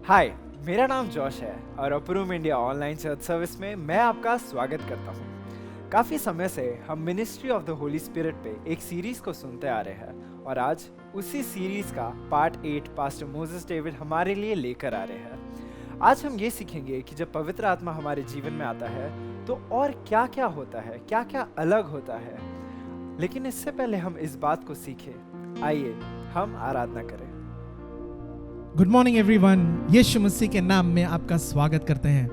हाय, मेरा नाम जॉश है और approve India online church service में मैं आपका स्वागत करता हूँ। काफ़ी समय से हम ministry of the Holi spirit पे एक सीरीज को सुनते आ रहे हैं और आज उसी सीरीज का पार्ट 8 पास्टर मोसेस डेविड हमारे लिए लेकर आ रहे हैं। आज हम ये सीखेंगे कि जब पवित्र आत्मा हमारे जीवन में आता है तो और क्या क्या होता है, क्या क्या अलग होता है। लेकिन इससे पहले हम इस बात को सीखें, आइए हम आराधना करें। Good morning everyone. Yeshu Masih के नाम में आपका स्वागत करते हैं।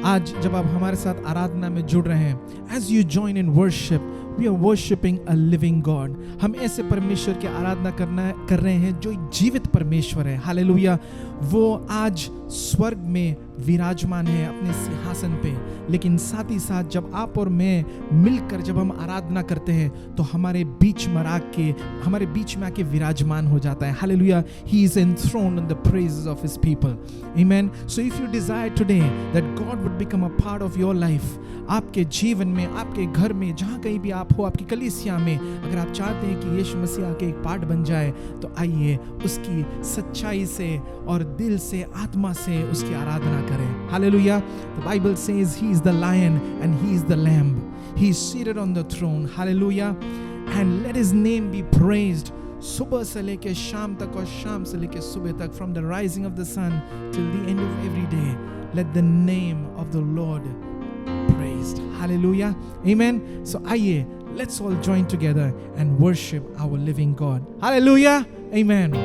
आज जब आप हमारे साथ आराधना में जुड़ रहे हैं, as you join in worship, we are worshipping a living God. हम ऐसे परमेश्वर की आराधना कर रहे हैं जो एक जीवित परमेश्वर है। हालेलुया। वो आज स्वर्ग में विराजमान है अपने सिंहासन पे, लेकिन साथ ही साथ जब आप और मैं मिलकर जब हम आराधना करते हैं तो हमारे बीच में आके विराजमान हो जाता है। Hallelujah. He is enthroned in the praises of his people. Amen. So if you desire today that God would become a part of your life, आपके जीवन में, आपके घर में, जहाँ कहीं भी आप हो, आपकी कलीसिया में, अगर आप चाहते हैं कि यीशु मसीह आके एक पार्ट बन जाए तो आइए उसकी सच्चाई से और दिल से, आत्मा से उसकी आराधना करें। Hallelujah. The Bible says he is the lion and he is the lamb. He is seated on the throne. Hallelujah. And let his name be praised. सुबह से लेके शाम तक और शाम से लेके सुबह तक, from the rising of the sun till the end of every day, let the name of the Lord praised. Hallelujah. Amen. So आइए, let's all join together and worship our living God. Hallelujah. Amen.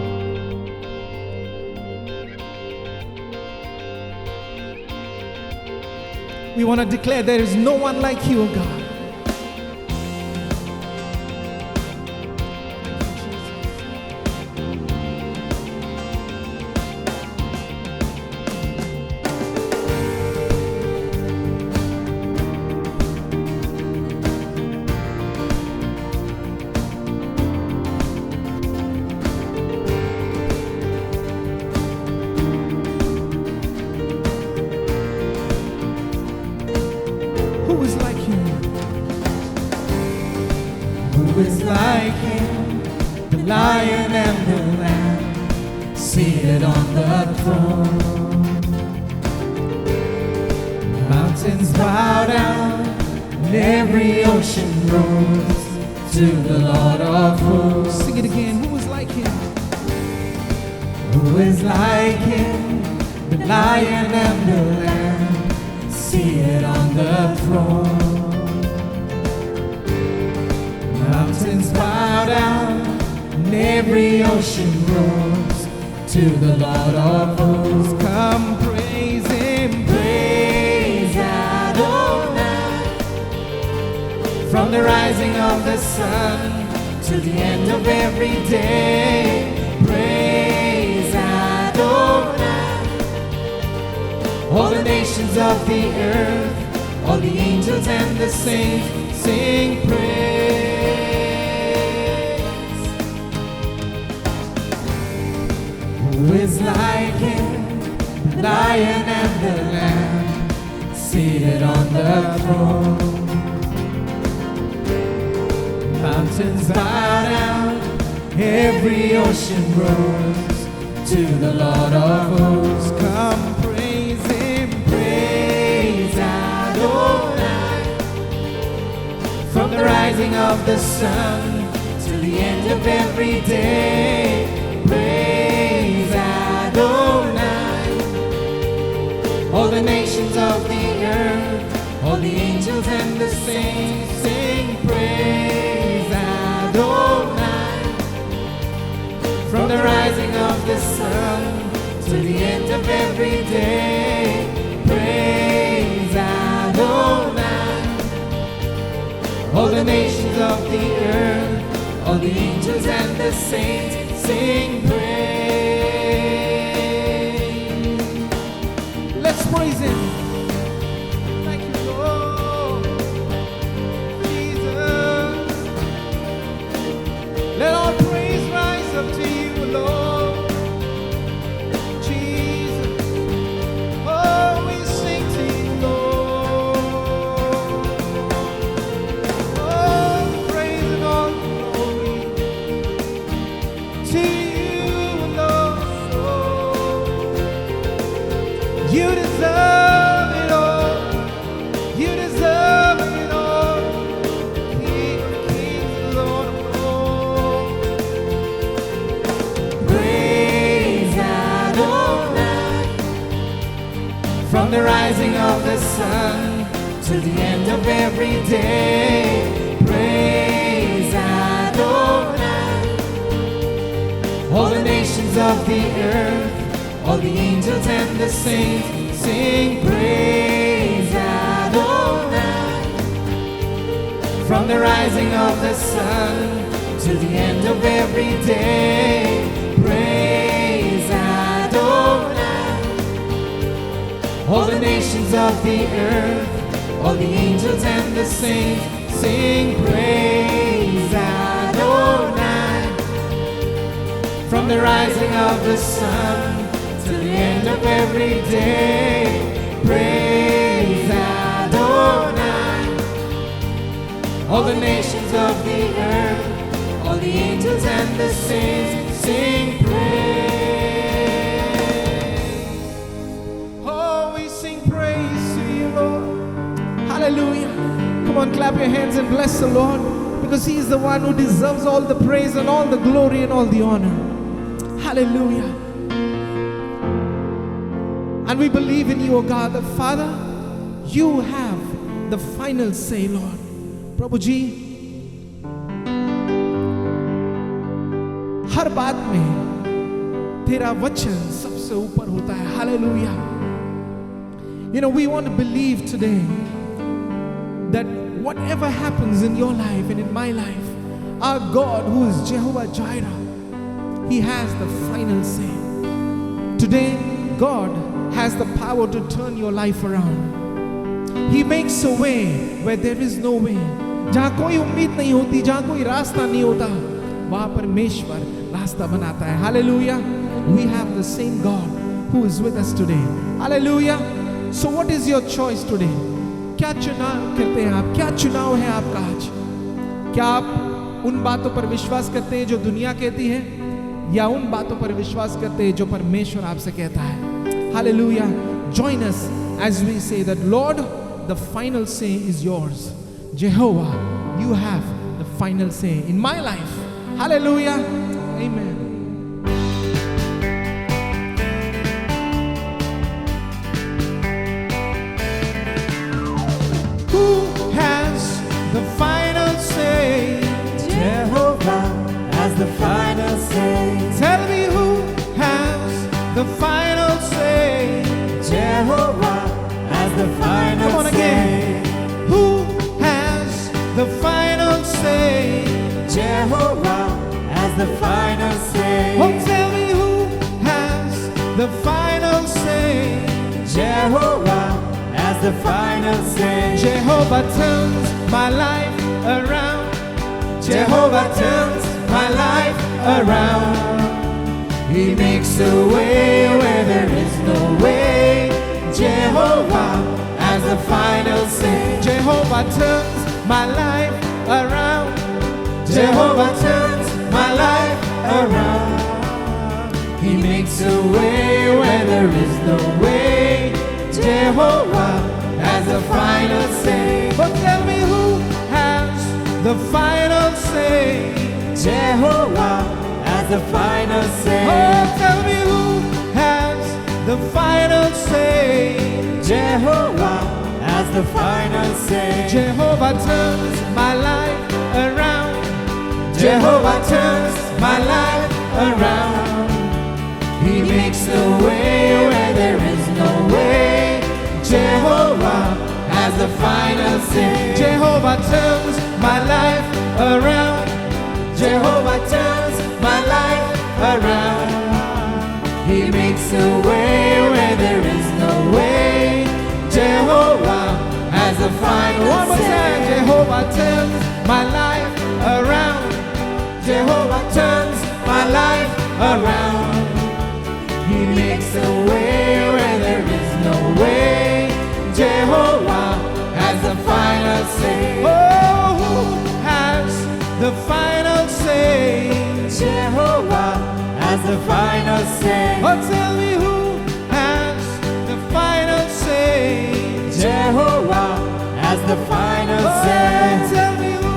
We want to declare there is no one like you, O God. Who is like him? Who is like him? The lion and the lamb, seated on the throne. Mountains bow down, and every ocean roars to the Lord of hosts. Sing it again. Who is like him? Who is like him? The lion and the lamb, seated on the throne. Mountains bow down, and every ocean roars to the Lord of hosts. Come praise him, praise Adonai, from the rising of the sun to the end of every day. Praise Adonai. All the nations of the earth, all the angels and the saints sing praise. Who is like him? The lion and the lamb, seated on the throne. Mountains bow down, every ocean roars to the Lord of hosts. Come praise him, praise Adonai, from the rising of the sun to the end of every day. Praise Adonai. All the nations of the earth, all the angels and the saints sing praise Adonai, from the rising of the sun to the end of every day. Praise Adonai. All the nations of the earth, all the angels and the saints sing praise. Let's praise him. Thank you, Lord. Jesus. Let all praise rise up to you, Lord. of the sun till the end of every day. Praise Adonai. All the nations of the earth, all the angels and the saints sing praise Adonai. From the rising of the sun till the end of every day. Praise Adonai. All the nations of the earth, all the angels and the saints sing praise Adonai. From the rising of the sun to the end of every day, praise Adonai. All the nations of the earth, all the angels and the saints sing praise. Oh, we sing praise to you, Lord. Hallelujah. Come on, clap your hands and bless the Lord, because He is the one who deserves all the praise and all the glory and all the honor. Hallelujah. And we believe in you, O God, the Father. You have the final say, Lord. प्रभु जी, हर बात में तेरा वचन सबसे ऊपर होता है. Hallelujah. You know, we want to believe today that whatever happens in your life and in my life, our God, who is Jehovah Jireh, He has the final say. Today, God has the power to turn your life around. He makes a way where there is no way. जहाँ कोई उम्मीद नहीं होती, जहाँ कोई रास्ता नहीं होता, वहाँ परमेश्वर रास्ता बनाता है. Hallelujah. We have the same God who is with us today. Hallelujah. So what is your choice today? क्या चुनाव करते हैं आप? क्या चुनाव है आपका आज? क्या आप उन बातों पर विश्वास करते हैं जो दुनिया कहती है, या उन बातों पर विश्वास करते हैं जो परमेश्वर आपसे कहता है? Hallelujah. Join us as we say that, Lord, the final say is yours. Jehovah, you have the final say in my life. Hallelujah. Amen. Who has the final say? Jehovah has the final say. Tell me who has the final say. Jehovah has the final Come on say. again. Who has the final say? Jehovah has the final say. Oh, tell me who has the final say. Jehovah has the final say. Jehovah turns my life around. Jehovah turns my life around. He makes a way where there is no way. Jehovah has the final say. Jehovah turns my life around. Jehovah turns my life around. He makes a way where there is no way. Jehovah has the final say. But tell me who has the final say. Jehovah has the final say. Oh, tell me who has the final say. Jehovah has the final say. Jehovah turns my life around. Jehovah turns my life around. He makes a way where there is no way. Jehovah has the final say. Jehovah turns my life around. Jehovah turns my life around. He makes a way where there is no way. Jehovah has the final One more time. say. Jehovah turns my life around. Jehovah turns my life around. He makes a way where there is no way. Jehovah has the final say. Oh, who has the final say? Jehovah has the final say. Oh, tell me who has the final say. Jehovah has the final Oh, say. tell me who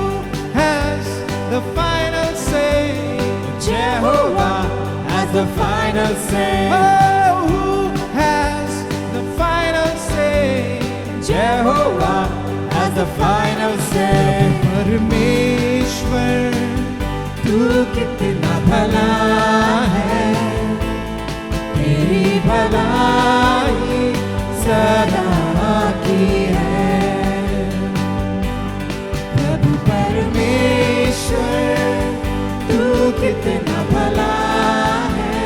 has the final say. Jehovah has the final say. Oh, who has the final say? कितना भला है, तेरी भलाई सदा की है। प्रभु परमेश्वर तू कितना भला है,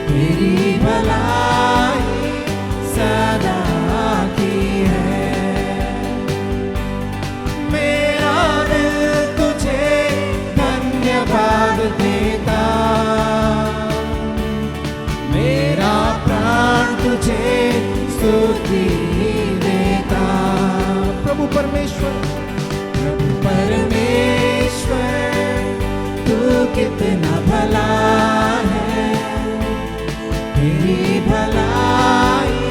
तेरी भलाई सदा की है। मेरा दिल तुझे धन्यवाद देता, मेरा प्राण तुझे स्तुति देता। प्रभु परमेश्वर, प्रभु परमेश्वर तू कितना भला है, तेरी भलाई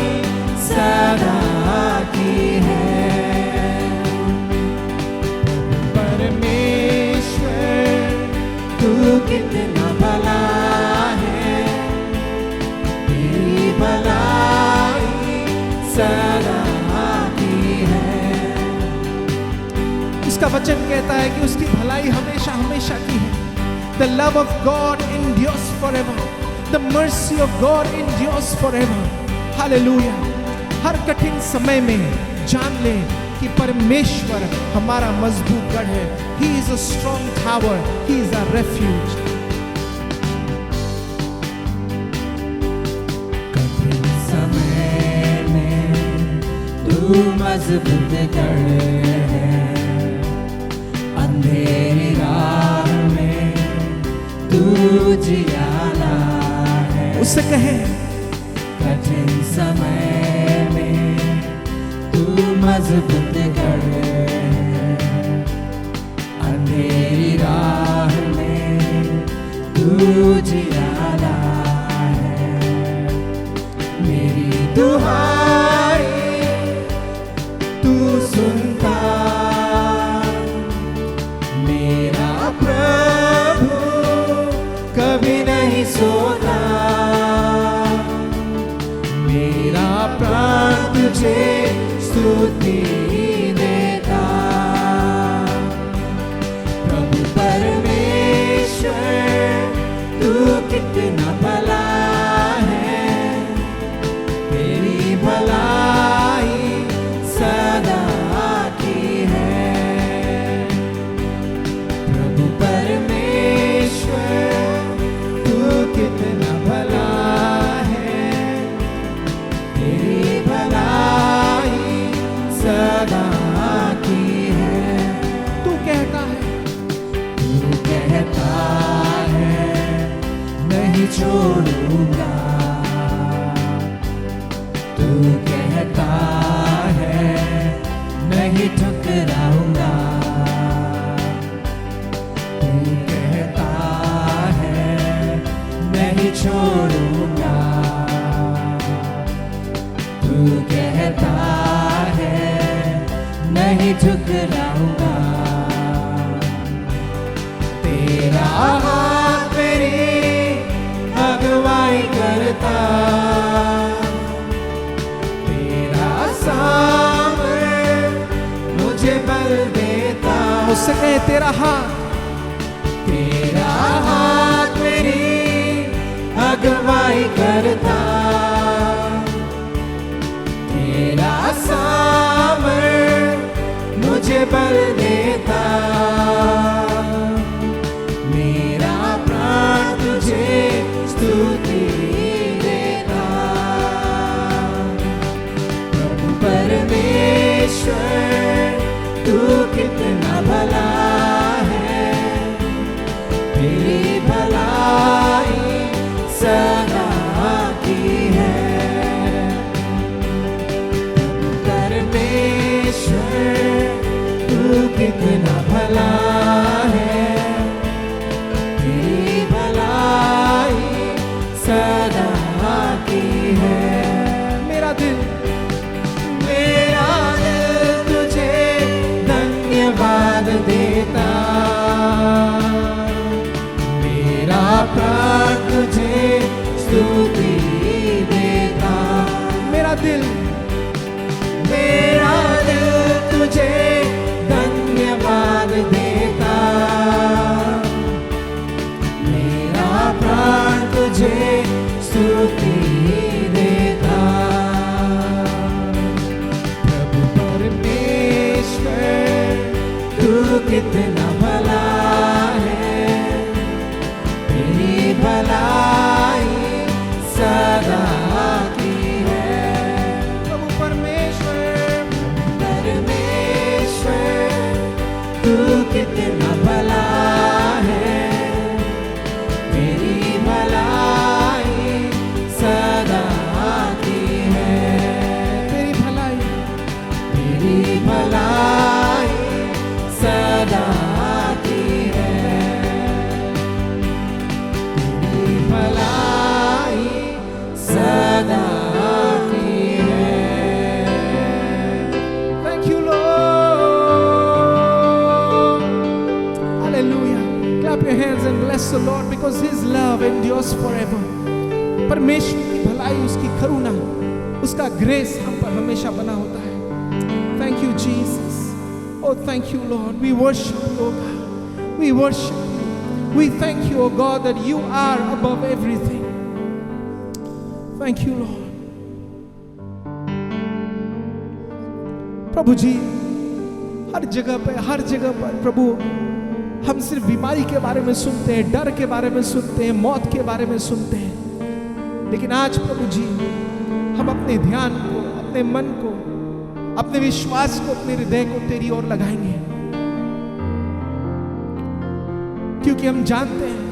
सदा की है। प्रभु परमेश्वर तू कितना भला है, तेरी भलाई सदा की है। उसका वचन कहता है कि उसकी भलाई हमेशा हमेशा की है। The love of God endures forever. The mercy of God endures forever. Hallelujah. हर कठिन समय में जान ले कि परमेश्वर हमारा मजबूत गढ़ है। He is a strong tower. He is our refuge. कठिन समय में तू मजबूत गढ़ है, अंधेरी राह में तू जियाला है। उससे कहे कठिन समय में तू मजबूत गढ़ है, अंधेरी राह में तू जियाला है। मेरी दुहाई तू सुनता, मेरा प्रभु कभी नहीं सोता। मेरा प्राण तुझे स्तुति देता। प्रभु परमेश्वर तू कितना भला है, तेरी भलाई सदा की है। प्रभु परमेश्वर तू कितना भला है, तेरी भलाई सदा की है। तू कहता है, तू कहता है नहीं छोड़ूंगा, तू कहता है नहीं ठुकराऊंगा, तू कहता है नहीं छोड़ूंगा, तू कहता है नहीं ठुकराऊंगा। तेरा हाथ मेरी अगुवाई करता, तेरा सामने मुझे बल देता। उससे कहे तेरा हाथ, तेरा हाथ मेरी अगुवाई करता, तेरा सामर मुझे बल देता। मेरा प्राण तुझे स्तुति देता। प्रभु परमेश्वर तू कितना भला है, तेरी भलाई सदा की है। प्रभु परमेश्वर तू कितना भला है, तेरी भलाई forever. परमेश्वर की भलाई, उसकी करुणा, उसका ग्रेस हम पर हमेशा बना होता है. Thank you, Jesus. Oh, thank you, Lord. We worship you, oh God. We worship you. We thank you, oh God, that you are above everything. Thank you, Lord. प्रभु जी, हर जगह पर प्रभु हम सिर्फ बीमारी के बारे में सुनते हैं, डर के बारे में सुनते हैं, मौत के बारे में सुनते हैं. लेकिन आज प्रभु जी हम अपने ध्यान को, अपने मन को, अपने विश्वास को, अपने हृदय को तेरी ओर लगाएंगे, क्योंकि हम जानते हैं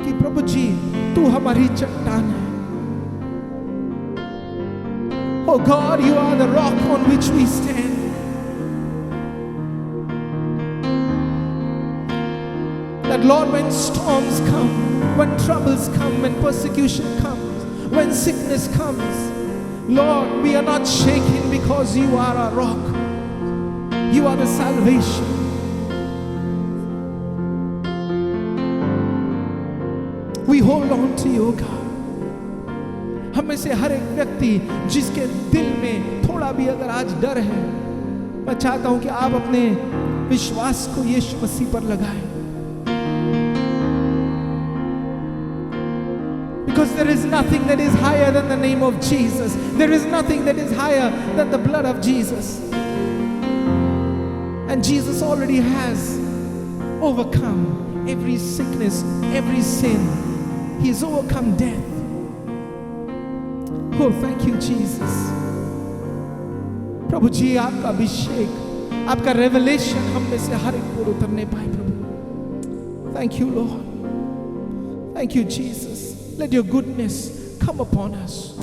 कि प्रभु जी तू हमारी चट्टान है. Oh God, you are the rock on which we stand. That Lord, when storms come, when troubles come, when persecution comes, when sickness comes, Lord, we are not shaken because you are our rock. You are the salvation. We hold on to you, God. हम में से हर एक व्यक्ति जिसके दिल में थोड़ा भी अगर आज डर है, मैं चाहता हूं कि आप अपने विश्वास को यीशु मसीह पर लगाएं. Because there is nothing that is higher than the name of Jesus. There is nothing that is higher than the blood of Jesus. And Jesus already has overcome every sickness, every sin. He has overcome death. Oh, thank you, Jesus. प्रभु जी, आपका अभिषेक, आपका revelation हम में से हर एक पर उतरने पाए प्रभु. Thank you, Lord. Thank you, Jesus. Let your goodness come upon us.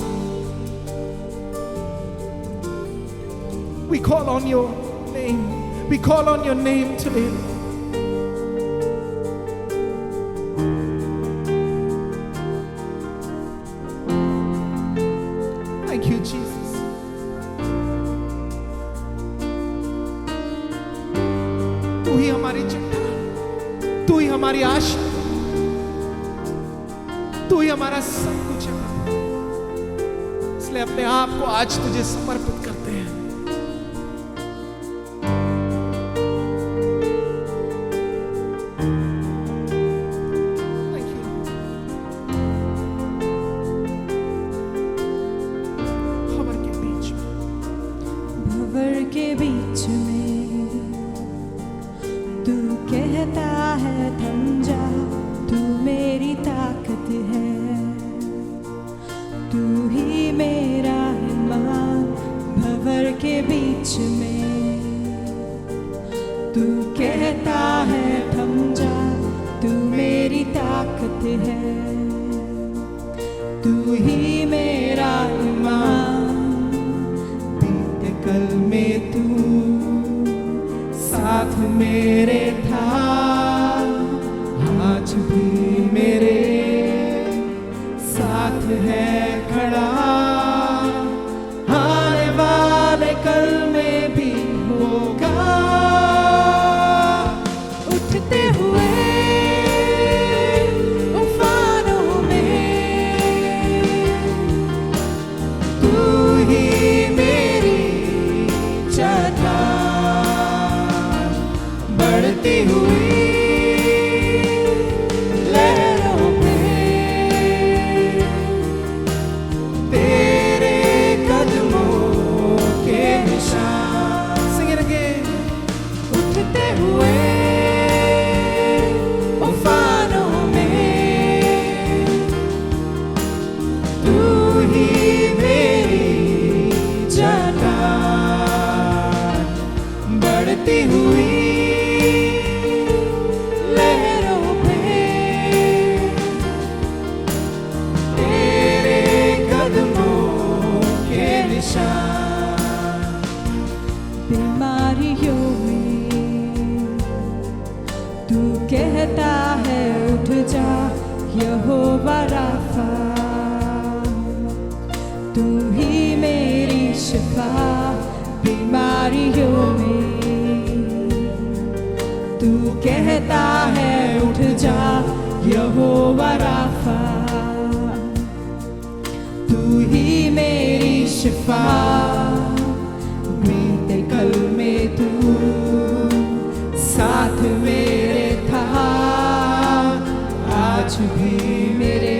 We call on your name. We call on your name today. Thank you, Jesus. तू ही हमारी चट्टान, तू ही हमारी आशा, तू ही हमारा सब कुछ है. इसलिए अपने आप को आज तुझे समर्पित करते हैं. Thank you. भंवर के बीच में तू कहता है थम जा, तू मेरी ताकत है, तू ही मेरा ईमान. भंवर के बीच में तू कहता है थम जा, तू मेरी ताकत है, तू ही मेरा ईमान. बीते कल में तू साथ मेरे था, आज भी मेरे साथ है खड़ा. आने वाले कल में भी होगा. उठते हुए उफानों में तू ही मेरी चट्टान. बढ़ती हुई बीमारियों में तू कहता है उठ जा, यहोवा राफा. तू ही मेरी शिफा. बीमारियों में तू कहता है उठ जा, यहोवा राफा. शिफा बीते कल में तू साथ मेरे था, आज भी मेरे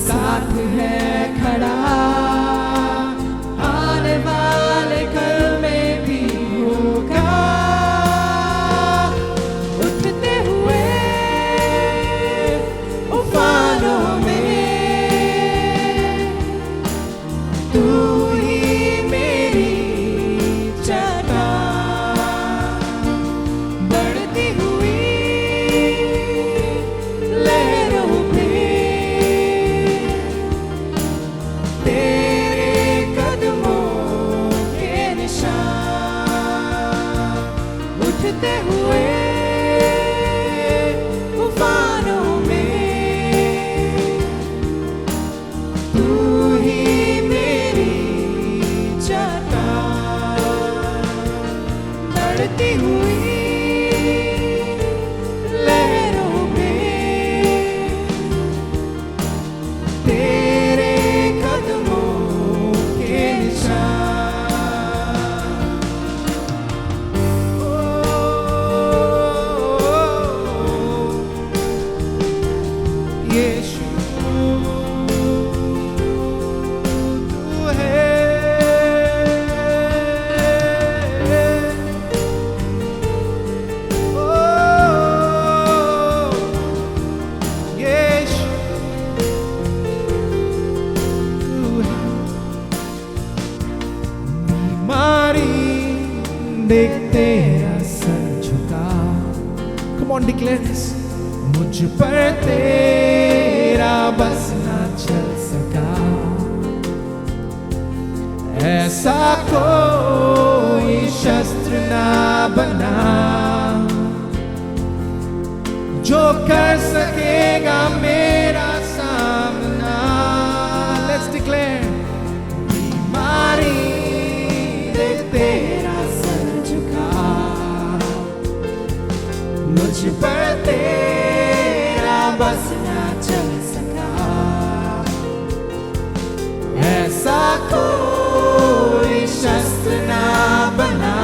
साथ है खड़ा, आने वाले कल में भी होगा। उठते हुए उफानों में तू ही मेरी चट्टान, बढ़ती हुई लहरों पे तेरे कदमों के निशान। उठते हुए उफानों में तू ही मेरी चट्टान, बढ़ती हुई लहरों में तेरे कदमों के निशान। यीशु तू है, यीशु तू है। बीमारी देख तेरा सर झुका, come on declare this, मुझ पर तेरा बस ना चल सका, ऐसा कोई शस्त्र ना बना जो कर सकेगा मेरा सामना। Let's declare, बीमारी देख तेरा सर झुका, मुझ पर तेरा बस ना चल सका, ऐसा कोई शस्त्र ना बना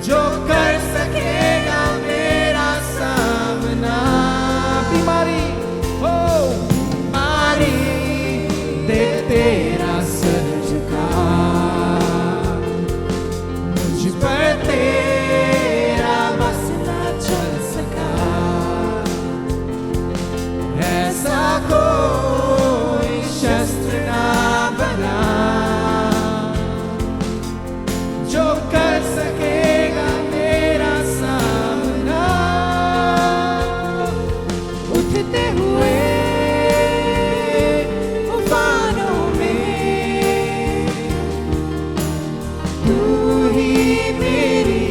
जो कर सकेगा मेरा सामना। बीमारी हो, बीमारी देख तेरा सर झुका, मुझ पर तेरा बस ना चल सका, ऐसा कोई शस्त्र ना बना जो कर सकेगा मेरा सामना। उठते हुए उफानों में तू ही मेरी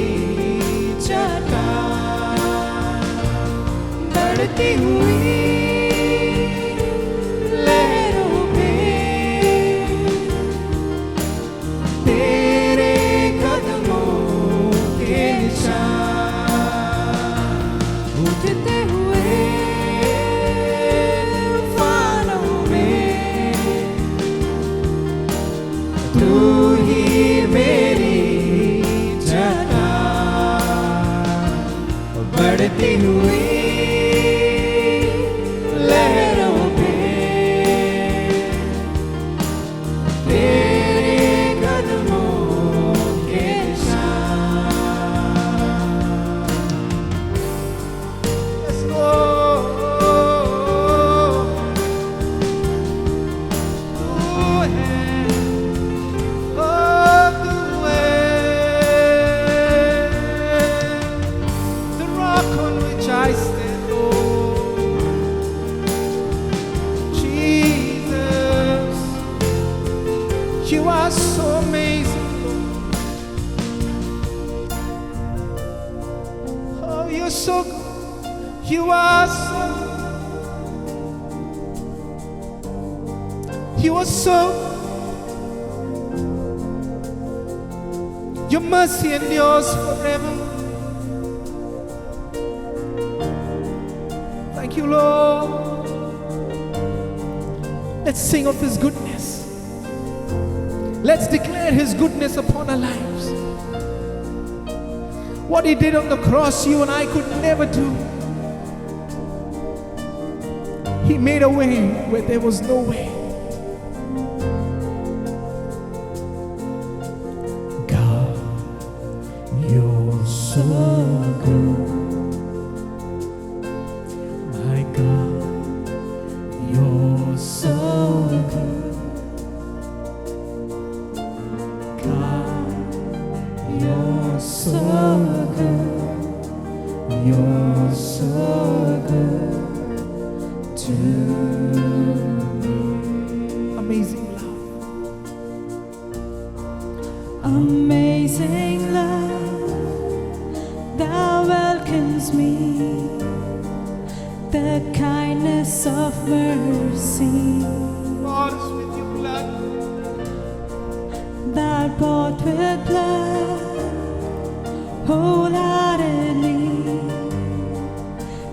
चट्टान, बढ़ती हुई लहरों में तेरे कदमों के निशान। उठते हुए उफानों में तू ही मेरी चट्टान, बढ़ती हुई लहरों में तेरे कदमों के निशान। Let's go। तू है, तू है, the rock on which I stand, Lord. Jesus, you are so amazing, Lord. Oh, you're so good. You are so, you are so, your mercy endures forever. Thank you, Lord. Let's sing of His goodness. Let's declare His goodness upon our lives. What He did on the cross, you and I could never do. He made a way where there was no way. God, You're so good. My God, You're so good. God, You're so good. You're so good to me. Amazing love. Amazing love, Thou welcomes me. The kindness of mercy Bought us with Your blood. Thou bought with blood, wholeheartedly,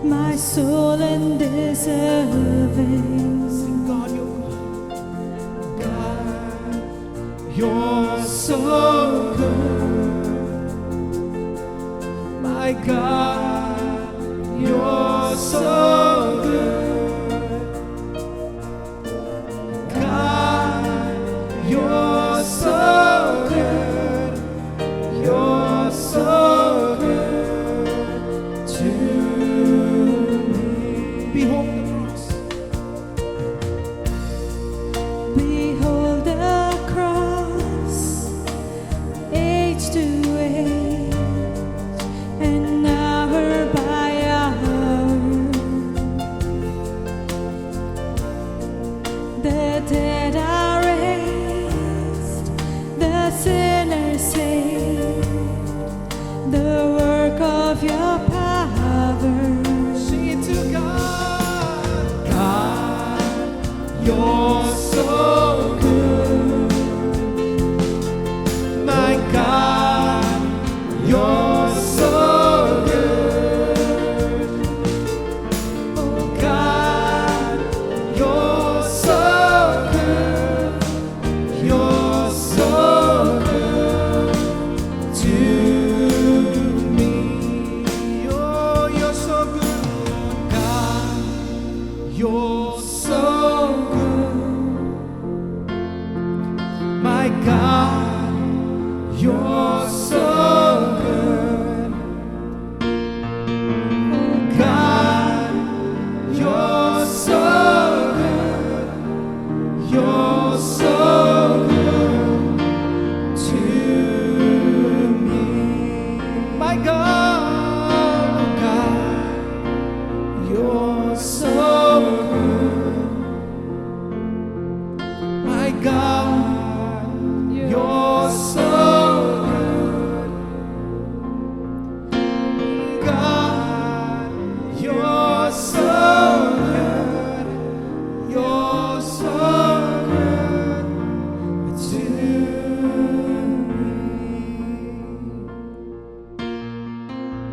my soul undeserving. Sing, God, You're good. God, You're so good. My God, You're so good. God, You're so good. You're so good to me. Behold the cross. Behold the cross, age to age, and hour by hour. The dead are raised, the sinners saved, the work of Your power. Sing it to God. God, You're so good. My God, You're so good. Oh God, You're so good. You're so good to me. Oh, You're so good. God, You're so good. My God, You're so good. Oh God, You're so good. You're so good to me. My God, oh God, You're so good. My God, You're so good. God, You're so good. You're so good to me.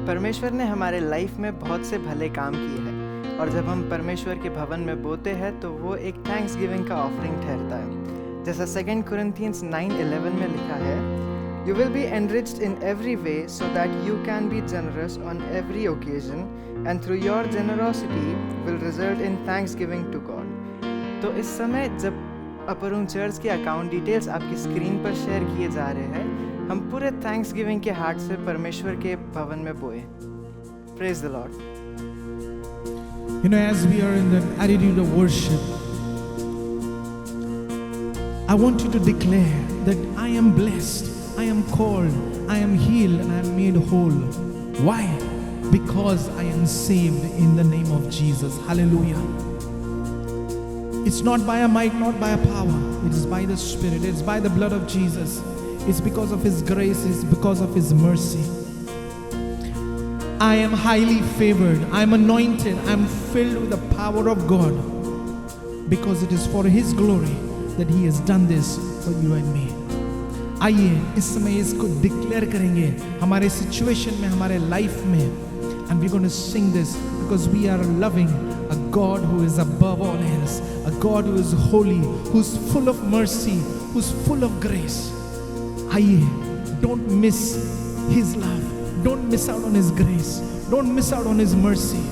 परमेश्वर ने हमारे life में बहुत से भले काम किए हैं, और जब हम परमेश्वर के भवन में बोते हैं तो वो एक थैंक्स गिविंग का ऑफरिंग ठहरता है। जैसा 2 Corinthians 9:11 में लिखा है, You will be enriched in every way so that you can be generous on every occasion, and through your generosity will result in thanksgiving to God. तो इस समय जब अपरून चर्च के अकाउंट डिटेल्स आपकी स्क्रीन पर शेयर किए जा रहे हैं, हम पूरे थैंक्स गिविंग के हार्ट से परमेश्वर के भवन में बोए। Praise the Lord. You know, as we are in the attitude of worship, I want you to declare that I am blessed, I am called, I am healed, and I am made whole. Why? Because I am saved in the name of Jesus. Hallelujah. It's not by a might, not by a power. It is by the Spirit. It's by the blood of Jesus. It's because of His grace. It's because of His mercy. I am highly favored. I am anointed. I am filled with the power of God. Because it is for His glory that He has done this for you and me. आइए इस समय इसको declare करेंगे हमारे situation में, हमारे life में, and we're going to sing this because we are loving a God who is above all else, a God who is holy, who's full of mercy, who's full of grace. आइए, don't miss His love, don't miss out on His grace, don't miss out on His mercy.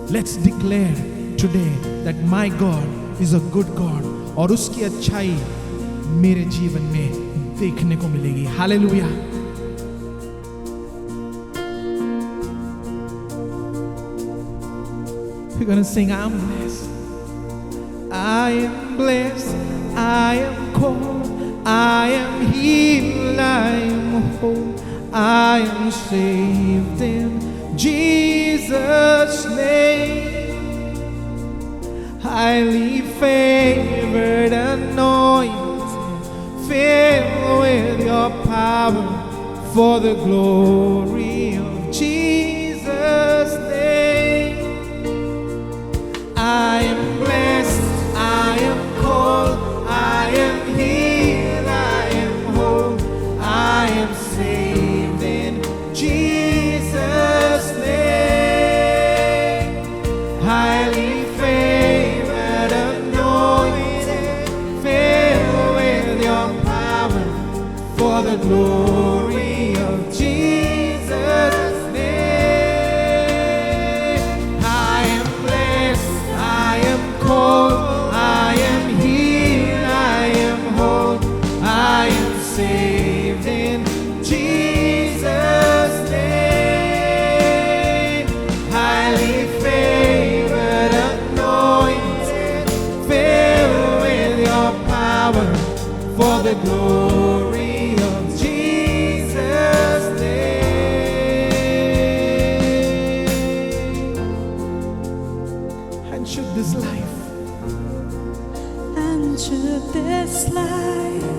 Let's declare today that my God is a good God, और उसकी अच्छाई मेरे जीवन में देखने को मिलेगी. Hallelujah. We're gonna sing, I'm blessed. I am blessed. I am called. I am healed. I am whole. I am saved in Jesus' name. Highly favored, anointed, filled with your power for the glory of Jesus' name. I am blessed, I am called, I am healed, I am whole, I am saved in Jesus' name. Highly favored, anointed, filled with your power for the glory of Jesus' name. I am blessed, I am called, I am healed, I am whole, I am saved in Jesus' name. Highly favored, anointed, filled with your power for the glory of Jesus' name. And should this life And should this life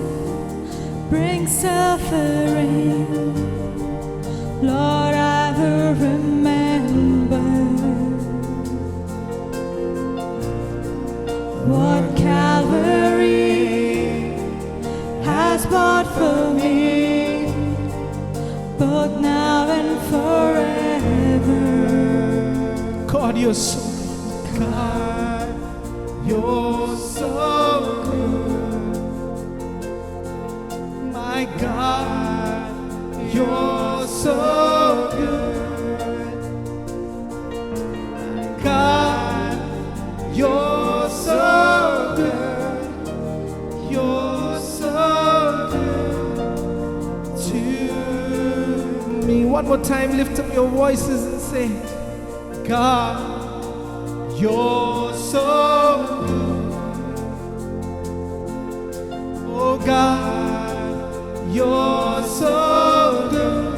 bring suffering, Lord, I will remember what Calvary has bought for me, both now and forever. God, you're so good. God, you're so good. My God, you're so good. God, you're so good. You're so good to me. One more time, lift up your voices and say, God, you're so good. Oh God, you're so good.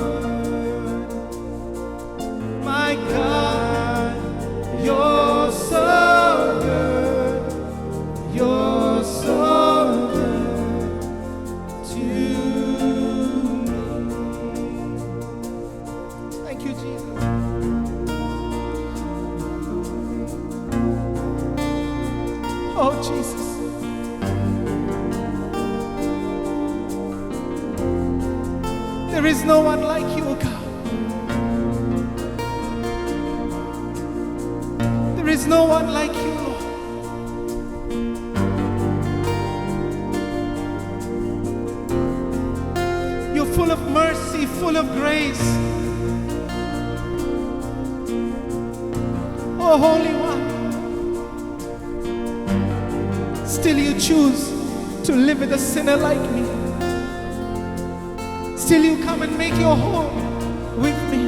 My God, you're so good. You're so good to me. Thank you, Jesus. Oh, Jesus. There is no one like you, oh God. There is no one like you, Lord. You're full of mercy, full of grace. Oh, Holy One. Still you choose to live with a sinner like me. Still you come and make your home with me.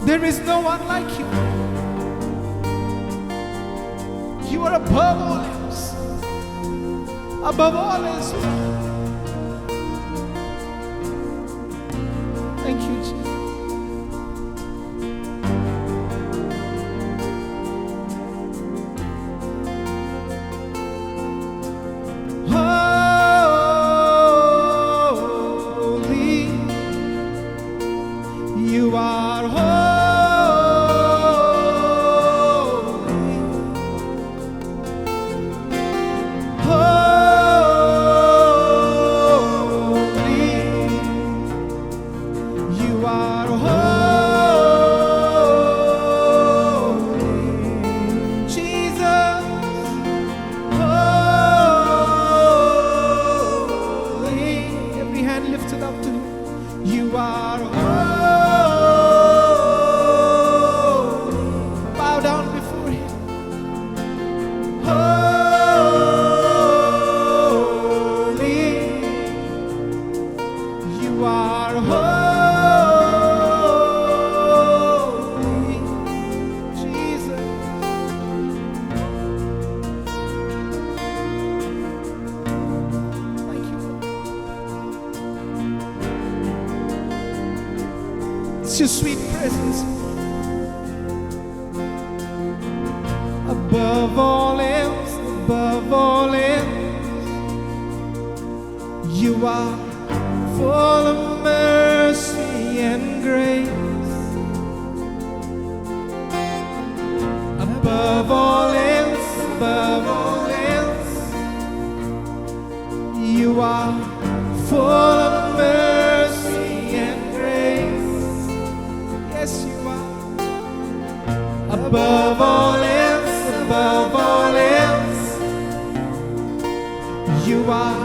There is no one like you. You are above all else. Above all else. Thank you, Jesus. Holy, you are holy. Holy, you are your sweet presence. Above all else, you are full of mercy and grace. Above all else, you are full of mercy and grace. Yes, you are. Above all else, you are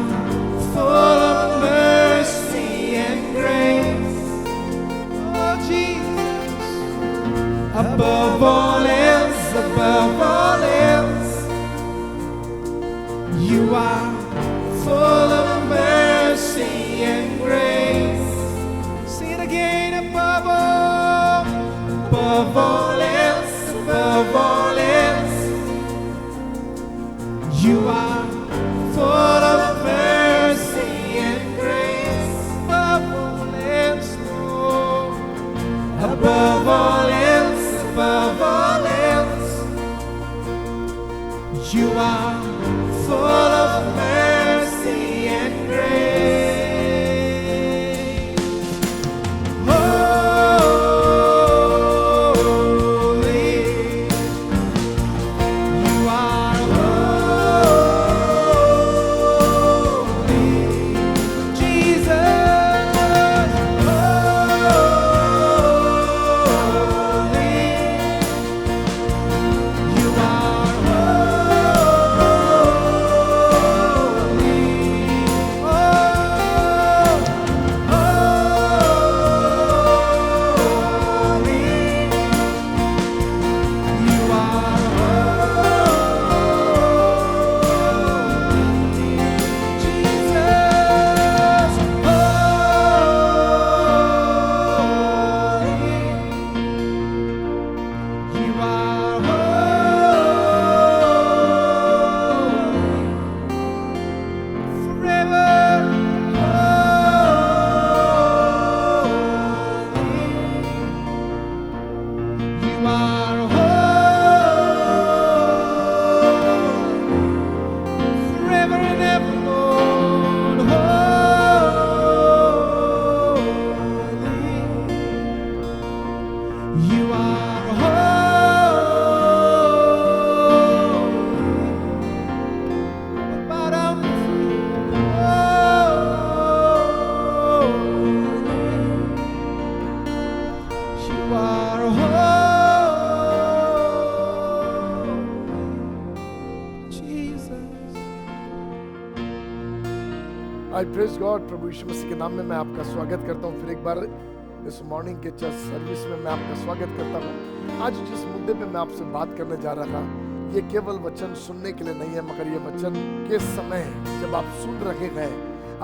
full of mercy and grace. Oh, Jesus. Above all else, you are full of mercy and grace. Sing it again. Above all else, you are full of mercy and grace. Above all else, Lord. Above all else, you are full of mercy and grace. Holy, you are holy, Jesus. Holy, you are holy. I praise God. प्रभु यीशु मसीह के नाम में मैं आपका स्वागत करता हूँ। फिर एक बार इस मॉर्निंग के चर्च सर्विस में मैं आपका स्वागत करता हूँ। आज जिस मुद्दे पे मैं आपसे बात करने जा रहा था, ये केवल वचन सुनने के लिए नहीं है, मगर ये वचन के समय जब आप सुन रहे हैं,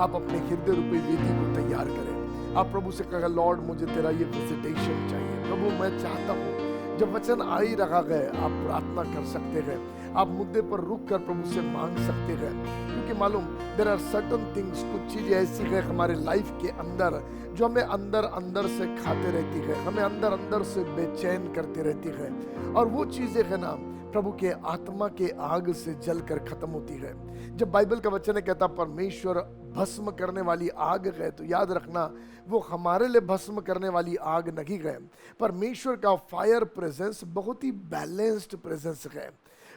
आप अपने हृदय रूपी वेदी को तैयार करें। आप प्रभु से कहें, लॉर्ड मुझे तेरा ये विजिटेशन चाहिए। प्रभु मैं चाहता हूँ, जब वचन आ ही रखा गया, आप प्रार्थना कर सकते हैं, आप मुद्दे पर रुक कर प्रभु से मांग सकते हैं। क्योंकि मालूम देयर आर सर्टेन थिंग्स, कुछ चीजें ऐसी है हमारे लाइफ के अंदर जो हमें अंदर अंदर से खाते रहती है, हमें अंदर अंदर से बेचैन करती रहती है। और वो चीजें है ना, प्रभु के आत्मा के आग से जलकर खत्म होती है। जब बाइबल का वचन कहता परमेश्वर भस्म करने वाली आग है, तो याद रखना वो हमारे लिए भस्म करने वाली आग नहीं है। परमेश्वर का फायर प्रेजेंस बहुत ही बैलेंस्ड प्रेजेंस है।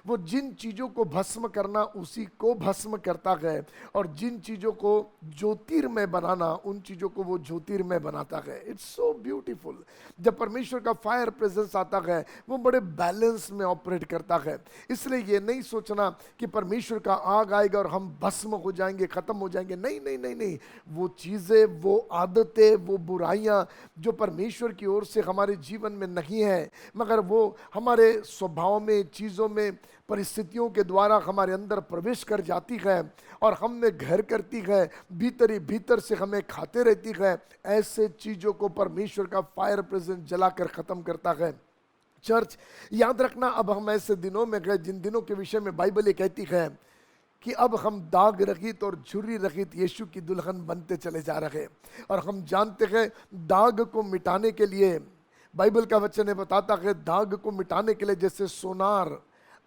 वो जिन चीजों को भस्म करना उसी को भस्म करता है, और जिन चीजों को ज्योतिर्मय बनाना उन चीजों को वो ज्योतिर्मय बनाता है। It's so beautiful. जब परमेश्वर का फायर प्रेजेंस आता है, वो बड़े बैलेंस में ऑपरेट करता है। इसलिए ये नहीं सोचना कि परमेश्वर का आग आएगा और हम भस्म हो जाएंगे, खत्म हो जाएंगे। नहीं नहीं नहीं नहीं, वो चीजें, वो आदतें, वो बुराइयां जो परमेश्वर की ओर से हमारे जीवन में नहीं है, मगर वो हमारे स्वभाव में, चीजों में, परिस्थितियों के द्वारा हमारे अंदर प्रवेश कर जाती है और हम में घर करती है, भीतर ही भीतर से हमें खाते रहती है। ऐसे चीजों को परमेश्वर का फायर प्रेजेंस जलाकर खत्म करता है। चर्च याद रखना, अब हम ऐसे दिनों में गए जिन दिनों के विषय में बाइबल ये कहती है कि अब हम दाग रहित और झुर्री रहित यीशु की दुल्हन बनते चले जा रहे हैं। और हम जानते हैं दाग को मिटाने के लिए, बाइबल का वचन बताता है दाग को मिटाने के लिए जैसे सोनार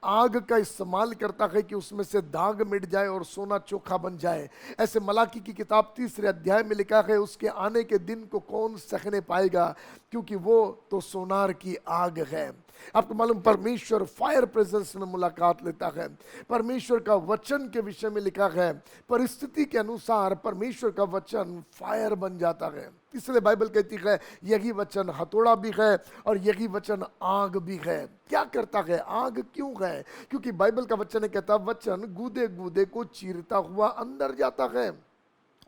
आग का इस्तेमाल करता है कि उसमें से दाग मिट जाए और सोना चोखा बन जाए, ऐसे मलाकी की किताब 3 अध्याय में लिखा है उसके आने के दिन को कौन सहने पाएगा, क्योंकि वो तो सोनार की आग है। आपको मालूम परमेश्वर फायर प्रेजेंस में मुलाकात लेता है। परमेश्वर का वचन के विषय में लिखा है परिस्थिति के अनुसार परमेश्वर का वचन फायर बन जाता है। इसलिए बाइबल कहती है यही वचन हथौड़ा भी है और यही वचन आग भी है। क्या करता है? आग क्यों है? क्योंकि बाइबल का वचन कहता है वचन गूदे गूदे को चीरता हुआ अंदर जाता है,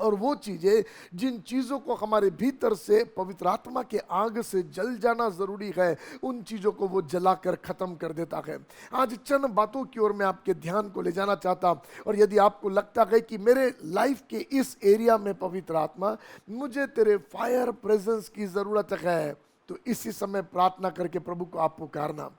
और वो चीजें जिन चीजों को हमारे भीतर से पवित्र आत्मा के आग से जल जाना जरूरी है, उन चीजों को वो जलाकर खत्म कर देता है। आज चंद बातों की ओर मैं आपके ध्यान को ले जाना चाहता, और यदि आपको लगता है कि मेरे लाइफ के इस एरिया में पवित्र आत्मा मुझे तेरे फायर प्रेजेंस की जरूरत है, तो इसी समय प्रार्थना करके प्रभु को आप पुकारना।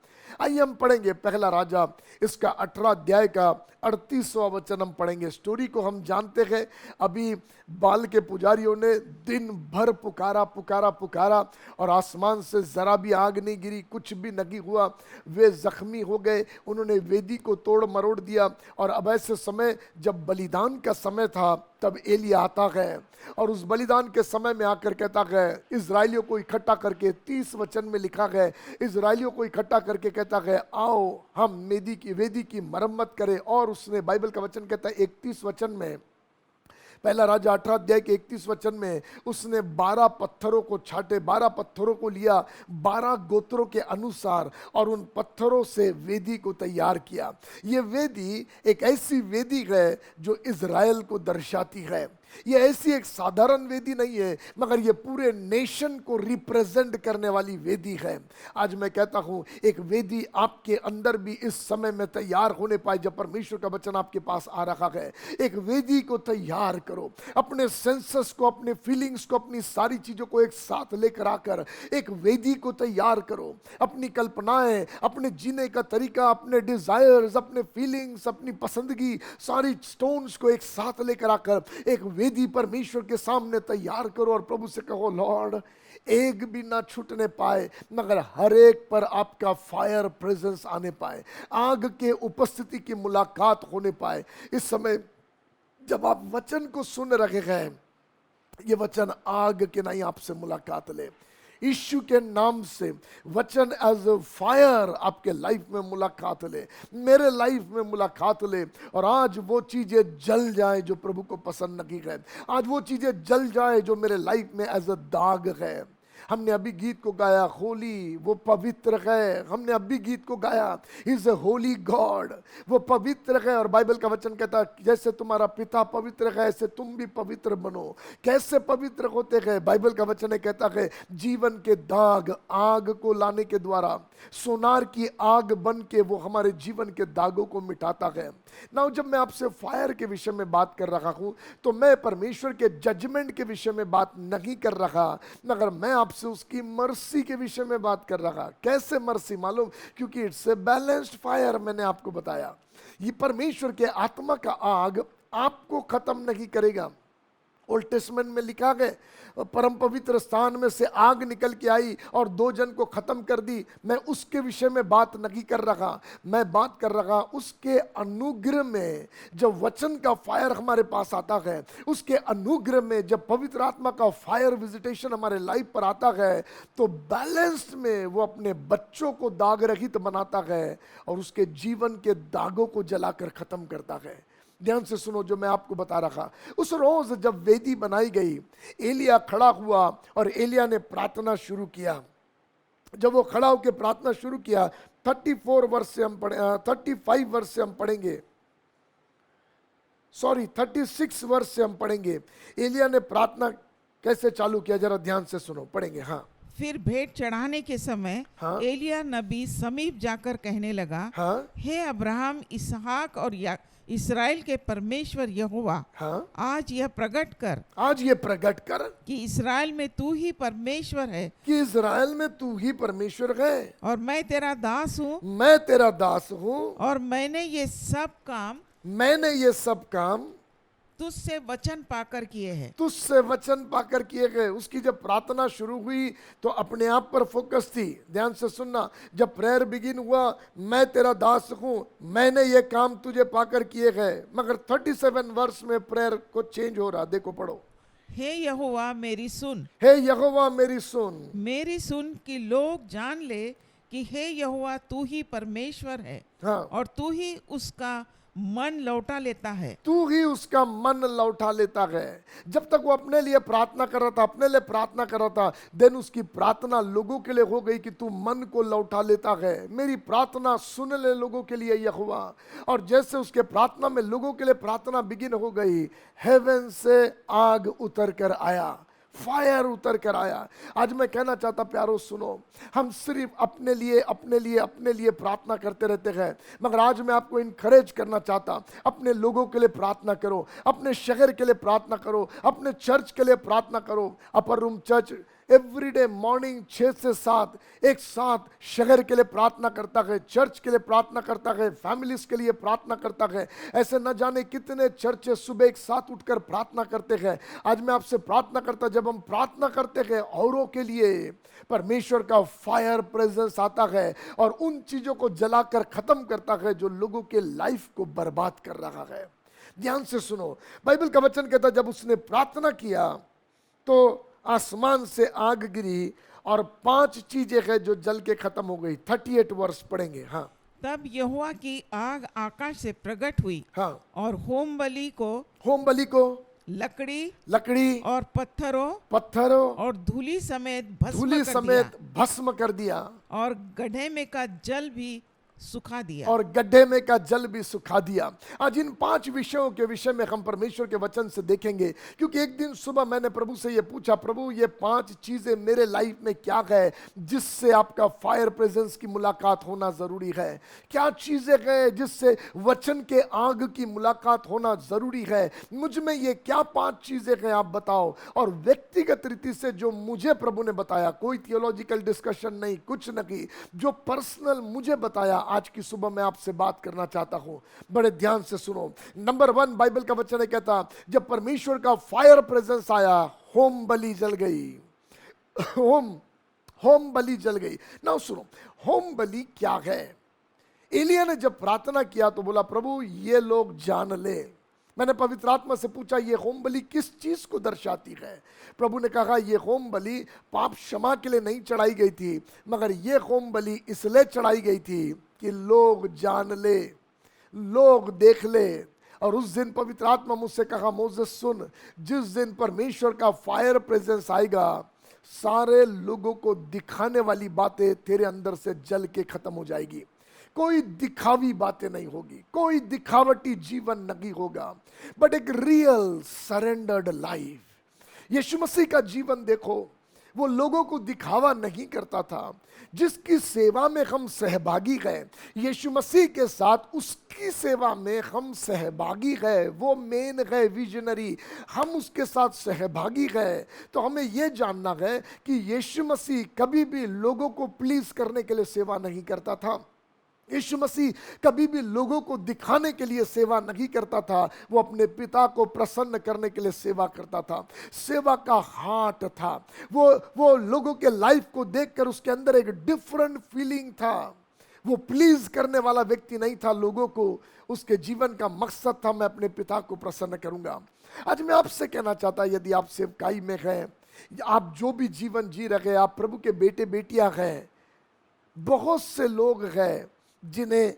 आइए हम पढ़ेंगे पहला राजा इसका 18 अध्याय का 38वां वचन हम पढ़ेंगे। स्टोरी को हम जानते हैं, अभी बाल के पुजारियों ने दिन भर पुकारा पुकारा पुकारा और आसमान से जरा भी आग नहीं गिरी, कुछ भी नहीं हुआ। वे जख्मी हो गए, उन्होंने वेदी को तोड़ मरोड़ दिया। और अब ऐसे समय जब बलिदान का समय था तब एलिया आता है और उस बलिदान के समय में आकर कहता है इजराइलियों को इकट्ठा करके, 30 वचन में लिखा है इजराइलियों को इकट्ठा करके कहता है आओ हम वेदी की मरम्मत करें। और उसने बाइबल का वचन कहता है 31 वचन में, पहला राजा 18 अध्याय के 31 वचन में, उसने 12 पत्थरों को छाटे, 12 पत्थरों को लिया 12 गोत्रों के अनुसार और उन पत्थरों से वेदी को तैयार किया। ये वेदी एक ऐसी वेदी है जो इजराइल को दर्शाती है। ये ऐसी एक साधारण वेदी नहीं है, मगर ये पूरे नेशन को रिप्रेजेंट करने वाली वेदी है। आज मैं कहता हूं एक वेदी आपके अंदर भी इस समय में तैयार होने पाए जब परमेश्वर का वचन आपके पास आ रहा है। एक वेदी को तैयार करो, अपने सेंसेस को, अपने फीलिंग्स को, अपनी सारी चीजों को एक साथ लेकर आकर एक वेदी को तैयार करो। अपनी कल्पनाएं, अपने जीने का तरीका, अपने डिजायर्स, अपने फीलिंग्स, अपनी पसंदगी, सारी स्टोन्स को एक साथ लेकर आकर एक वेदी परमेश्वर के सामने तैयार करो और प्रभु से कहो लॉर्ड एक भी ना छूटने पाए, मगर हर एक पर आपका फायर प्रेजेंस आने पाए, आग के उपस्थिति की मुलाकात होने पाए। इस समय जब आप वचन को सुन रहे हैं, ये वचन आग के नहीं आपसे मुलाकात ले। यीशु के नाम से वचन एज अ फायर आपके लाइफ में मुलाकात ले, मेरे लाइफ में मुलाकात ले। और आज वो चीजें जल जाए जो प्रभु को पसंद नहीं है, आज वो चीजें जल जाए जो मेरे लाइफ में एज अ दाग है। हमने अभी गीत को गाया होली, वो पवित्र है। हमने अभी गीत को गाया he is a Holi God, वो पवित्र है। और बाइबल का वचन कहता है जैसे तुम्हारा पिता पवित्र है ऐसे तुम भी पवित्र बनो। कैसे पवित्र होते हैं? बाइबल का वचन कहता है जीवन के दाग आग को लाने के द्वारा, सोनार की आग बन के वो हमारे जीवन के दागों को मिटाता है। नाउ जब मैं आपसे फायर के विषय में बात कर रहा हूं तो मैं परमेश्वर के जजमेंट के विषय में बात नहीं कर रहा, मगर मैं आपसे उसकी मर्सी के विषय में बात कर रहा। कैसे मर्सी? मालूम, क्योंकि इट्स ए बैलेंस्ड फायर। मैंने आपको बताया ये परमेश्वर के आत्मा का आग आपको खत्म नहीं करेगा। ओल्ड टेस्टमेंट में लिखा है परम पवित्र स्थान में से आग निकल के आई और 2 जन को खत्म कर दी। मैं उसके विषय में बात नहीं कर रहा, मैं बात कर रहा उसके अनुग्रह में जब वचन का फायर हमारे पास आता है, उसके अनुग्रह में जब पवित्र आत्मा का फायर विजिटेशन हमारे लाइफ पर आता है, तो बैलेंस्ड में वो अपने बच्चों को दाग रहित बनाता है और उसके जीवन के दागों को जलाकर खत्म करता है। ध्यान से सुनो जो मैं आपको बता रहा। उस रोज जब वेदी बनाई गई, एलिया खड़ा हुआ और एलिया ने प्रार्थना शुरू किया। जब वो खड़ा होकर प्रार्थना शुरू किया, 34 वर्ष से हम 35 वर्ष से हम पढ़ेंगे, 36 वर्ष से हम पढ़ेंगे। एलिया ने प्रार्थना कैसे चालू किया, जरा ध्यान से सुनो, पढ़ेंगे। हाँ, फिर भेंट चढ़ाने के समय हाँ? एलिया नबी समीप जाकर कहने लगा, हाँ? हे अब्राहम, इसहाक और इस्राएल के परमेश्वर यहोवा, हाँ? आज यह प्रकट कर कि इस्राएल में तू ही परमेश्वर है, कि इस्राएल में तू ही परमेश्वर है और मैं तेरा दास हूँ, मैं तेरा दास हूँ, और मैंने ये सब काम मैंने ये सब काम तुझसे वचन पाकर किए हैं। तुझसे वचन पाकर किए गए। उसकी जब प्रार्थना शुरू हुई तो अपने आप पर फोकस थी। ध्यान से सुनना, जब प्रेयर बिगिन हुआ, मैं तेरा दास हूं, मैंने ये काम तुझे पाकर किए गए। मगर 37 वर्ष में प्रेयर को चेंज हो रहा। देखो पढ़ो, हे यहोवा मेरी सुन, हे यहोवा मेरी सुन, मेरी सुन कि लोग जान ले कि हे यहोवा तू ही परमेश्वर है हाँ, और तू ही उसका मन लौटा लेता है। तू ही उसका मन लौटा लेता है। जब तक वो अपने लिए प्रार्थना कर रहा था, अपने लिए प्रार्थना कर रहा था, देन उसकी प्रार्थना लोगों के लिए हो गई कि तू मन को लौटा लेता है। मेरी प्रार्थना सुन ले लोगों के लिए यहोवा। और जैसे उसके प्रार्थना में लोगों के लिए प्रार्थना बिगिन हो गई, हेवन से आग उतर कर आया, फायर उतर कर आया। आज मैं कहना चाहता प्यारो सुनो, हम सिर्फ अपने लिए अपने लिए अपने लिए प्रार्थना करते रहते हैं, मगर आज मैं आपको इनकरेज करना चाहता, अपने लोगों के लिए प्रार्थना करो, अपने शहर के लिए प्रार्थना करो, अपने चर्च के लिए प्रार्थना करो। अपर रूम चर्च एवरीडे मॉर्निंग 6 से 7 एक साथ शहर के लिए प्रार्थना करता है, चर्च के लिए प्रार्थना करता है, फैमिलीज के लिए प्रार्थना करता है। ऐसे न जाने कितने चर्चे सुबह एक साथ उठकर प्रार्थना करते हैं। आज मैं आपसे प्रार्थना करता, जब हम प्रार्थना करते हैं औरों के लिए, परमेश्वर का फायर प्रेजेंस आता है और उन चीजों को जलाकर खत्म करता है जो लोगों के लाइफ को बर्बाद कर रहा है। ध्यान से सुनो, बाइबल का वचन कहता जब उसने प्रार्थना किया तो आसमान से आग गिरी और 5 चीजें हैं जो जल के खत्म हो गई। 38 वर्ष पढ़ेंगे। हाँ, तब यहोवा की आग आकाश से प्रकट हुई, हाँ, और होम बलि को लकड़ी लकड़ी और पत्थरों और धूली समेत धूली समेत भस्म कर दिया, और गड्ढे में का जल भी सुखा दिया। और गड्ढे में का जल भी सुखा दिया। आज इन 5 विषयों के विषय में हम परमेश्वर के वचन से देखेंगे, क्योंकि एक दिन सुबह मैंने प्रभु से ये पूछा, प्रभु ये 5 चीजें मेरे लाइफ में क्या है जिससे आपका फायर प्रेजेंस की मुलाकात होना जरूरी है? क्या चीजें हैं जिससे वचन के आग की मुलाकात होना जरूरी है? मुझ में ये क्या 5 चीजें हैं आप बताओ। और व्यक्तिगत रीति से जो मुझे प्रभु ने बताया, कोई थियोलॉजिकल डिस्कशन नहीं, कुछ नहीं, जो पर्सनल मुझे बताया, आज की सुबह मैं आपसे बात करना चाहता हूं। बड़े ध्यान से सुनो। नंबर 1 बाइबल का वचन है, कहता जब परमेश्वर का फायर प्रेजेंस आया, होम बलि जल गई। होम बलि जल गई। नाउ सुनो, होम बलि क्या है? एलिया ने जब प्रार्थना किया तो बोला, प्रभु ये लोग जान ले। मैंने पवित्र आत्मा से पूछा, ये होम बलि किस चीज को दर्शाती है? प्रभु ने कहा, ये होम बलि पाप क्षमा के लिए नहीं चढ़ाई गई थी, मगर ये होम बलि इसलिए चढ़ाई गई थी कि लोग जान ले, लोग देख ले। और उस दिन पवित्र आत्मा मुझसे कहा, मोसेस सुन, जिस दिन परमेश्वर का फायर प्रेजेंस आएगा, सारे लोगों को दिखाने वाली बातें तेरे अंदर से जल के खत्म हो जाएगी। कोई दिखावी बातें नहीं होगी, कोई दिखावटी जीवन नहीं होगा, बट एक रियल सरेंडर्ड लाइफ। यीशु मसीह का जीवन देखो, वो लोगों को दिखावा नहीं करता था। जिसकी सेवा में हम सहभागी हैं, यीशु मसीह के साथ उसकी सेवा में हम सहभागी हैं, वो मेन है, विजनरी, हम उसके साथ सहभागी हैं। तो हमें यह जानना है कि यीशु मसीह कभी भी लोगों को प्लीज करने के लिए सेवा नहीं करता था। यीशु मसीह कभी भी लोगों को दिखाने के लिए सेवा नहीं करता था, वो अपने पिता को प्रसन्न करने के लिए सेवा करता था। सेवा का हार्ट था वो लोगों के लाइफ को देखकर उसके अंदर एक डिफरेंट फीलिंग था। वो प्लीज करने वाला व्यक्ति नहीं था लोगों को, उसके जीवन का मकसद था, मैं अपने पिता को प्रसन्न करूंगा। आज मैं आपसे कहना चाहता, यदि आप सेवकाई में हैं, आप जो भी जीवन जी रहे हैं, आप प्रभु के बेटे बेटियां हैं, बहुत से लोग हैं जिन्हें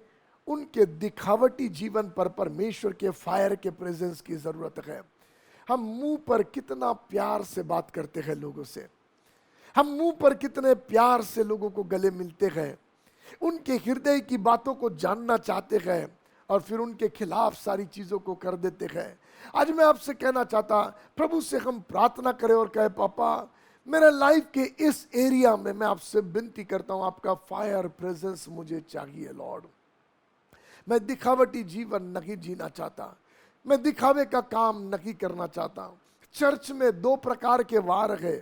उनके दिखावटी जीवन पर परमेश्वर के फायर के प्रेजेंस की जरूरत है। हम मुंह पर कितना प्यार से बात करते हैं लोगों से, हम मुंह पर कितने प्यार से लोगों को गले मिलते हैं, उनके हृदय की बातों को जानना चाहते हैं और फिर उनके खिलाफ सारी चीजों को कर देते हैं। आज मैं आपसे कहना चाहता, प्रभु से हम प्रार्थना करें और कहे, पापा मेरे लाइफ के इस एरिया में मैं आपसे विनती करता हूं, आपका फायर प्रेजेंस मुझे चाहिए लॉर्ड। मैं दिखावटी जीवन नहीं जीना चाहता, मैं दिखावे का काम नहीं करना चाहता। चर्च में 2 प्रकार के वार है।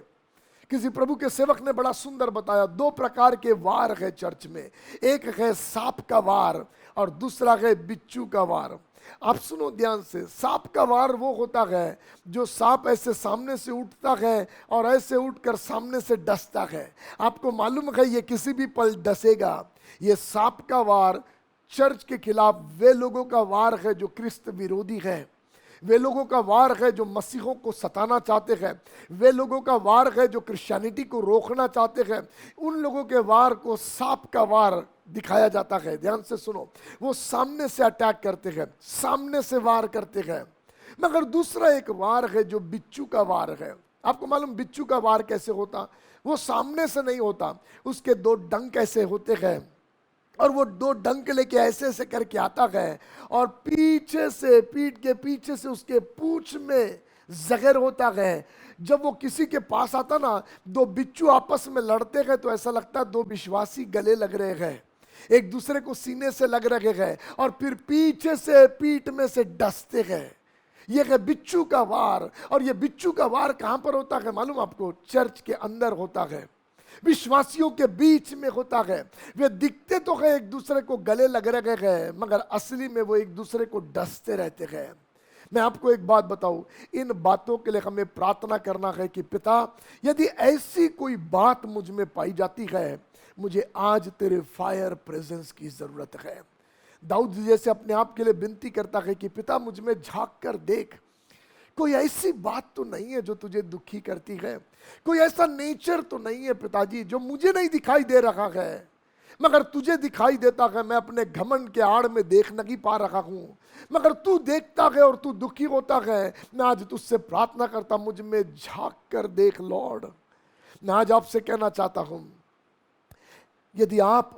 किसी प्रभु के सेवक ने बड़ा सुंदर बताया, 2 प्रकार के वार है चर्च में। एक है सांप का वार और दूसरा है बिच्छू का वार। आप सुनो ध्यान से, सांप का वार वो होता है जो सांप ऐसे सामने से उठता है और ऐसे उठकर सामने से डसता है। आपको मालूम है ये किसी भी पल डसेगा। ये सांप का वार चर्च के खिलाफ वे लोगों का वार है जो क्रिस्त विरोधी है। वे लोगों का वार है जो मसीहों को सताना चाहते हैं। वे लोगों का वार है जो क्रिश्चियनिटी को रोकना चाहते हैं। उन लोगों के वार को सांप का वार दिखाया जाता है। ध्यान से सुनो, वो सामने से अटैक करते हैं, सामने से वार करते हैं। मगर दूसरा एक वार है जो बिच्छू का वार है। आपको मालूम बिच्छू का वार कैसे होता? वो सामने से नहीं होता, उसके दो डंक ऐसे होते हैं और वो दो डंक लेके ऐसे ऐसे करके आता है और पीछे से, पीठ के पीछे से उसके पूंछ में जहर होता है। जब वो किसी के पास आता ना, दो बिच्छू आपस में लड़ते हैं तो ऐसा लगता है दो विश्वासी गले लग रहे हैं, एक दूसरे को सीने से लग रहे हैं और फिर पीछे से, पीठ में से डसते हैं। ये है बिच्छू का वार। और ये बिच्छू का वार कहां पर होता है मालूम आपको? चर्च के अंदर होता है, विश्वासियों के बीच में होता है। वे दिखते तो है एक दूसरे को गले लग रहे हैं, मगर असली में वो एक दूसरे को डसते रहते हैं। मैं आपको एक बात बताऊं, इन बातों के लिए हमें प्रार्थना करना है कि पिता, यदि ऐसी कोई बात मुझ में पाई जाती है, मुझे आज तेरे फायर प्रेजेंस की जरूरत है। दाऊद जैसे अपने आप के लिए विनती करता है कि पिता मुझ में झांक कर देख, कोई ऐसी बात तो नहीं है जो तुझे दुखी करती है, कोई ऐसा नेचर तो नहीं है पिताजी जो मुझे नहीं दिखाई दे रहा है मगर तुझे दिखाई देता है। मैं अपने घमंड के आड़ में देख नहीं पा रहा हूं, मगर तू देखता है और तू दुखी होता है। मैं आज तुझसे प्रार्थना करता, मुझ में झांक कर देख लॉर्ड। मैं आज आपसे कहना चाहता हूं, यदि आप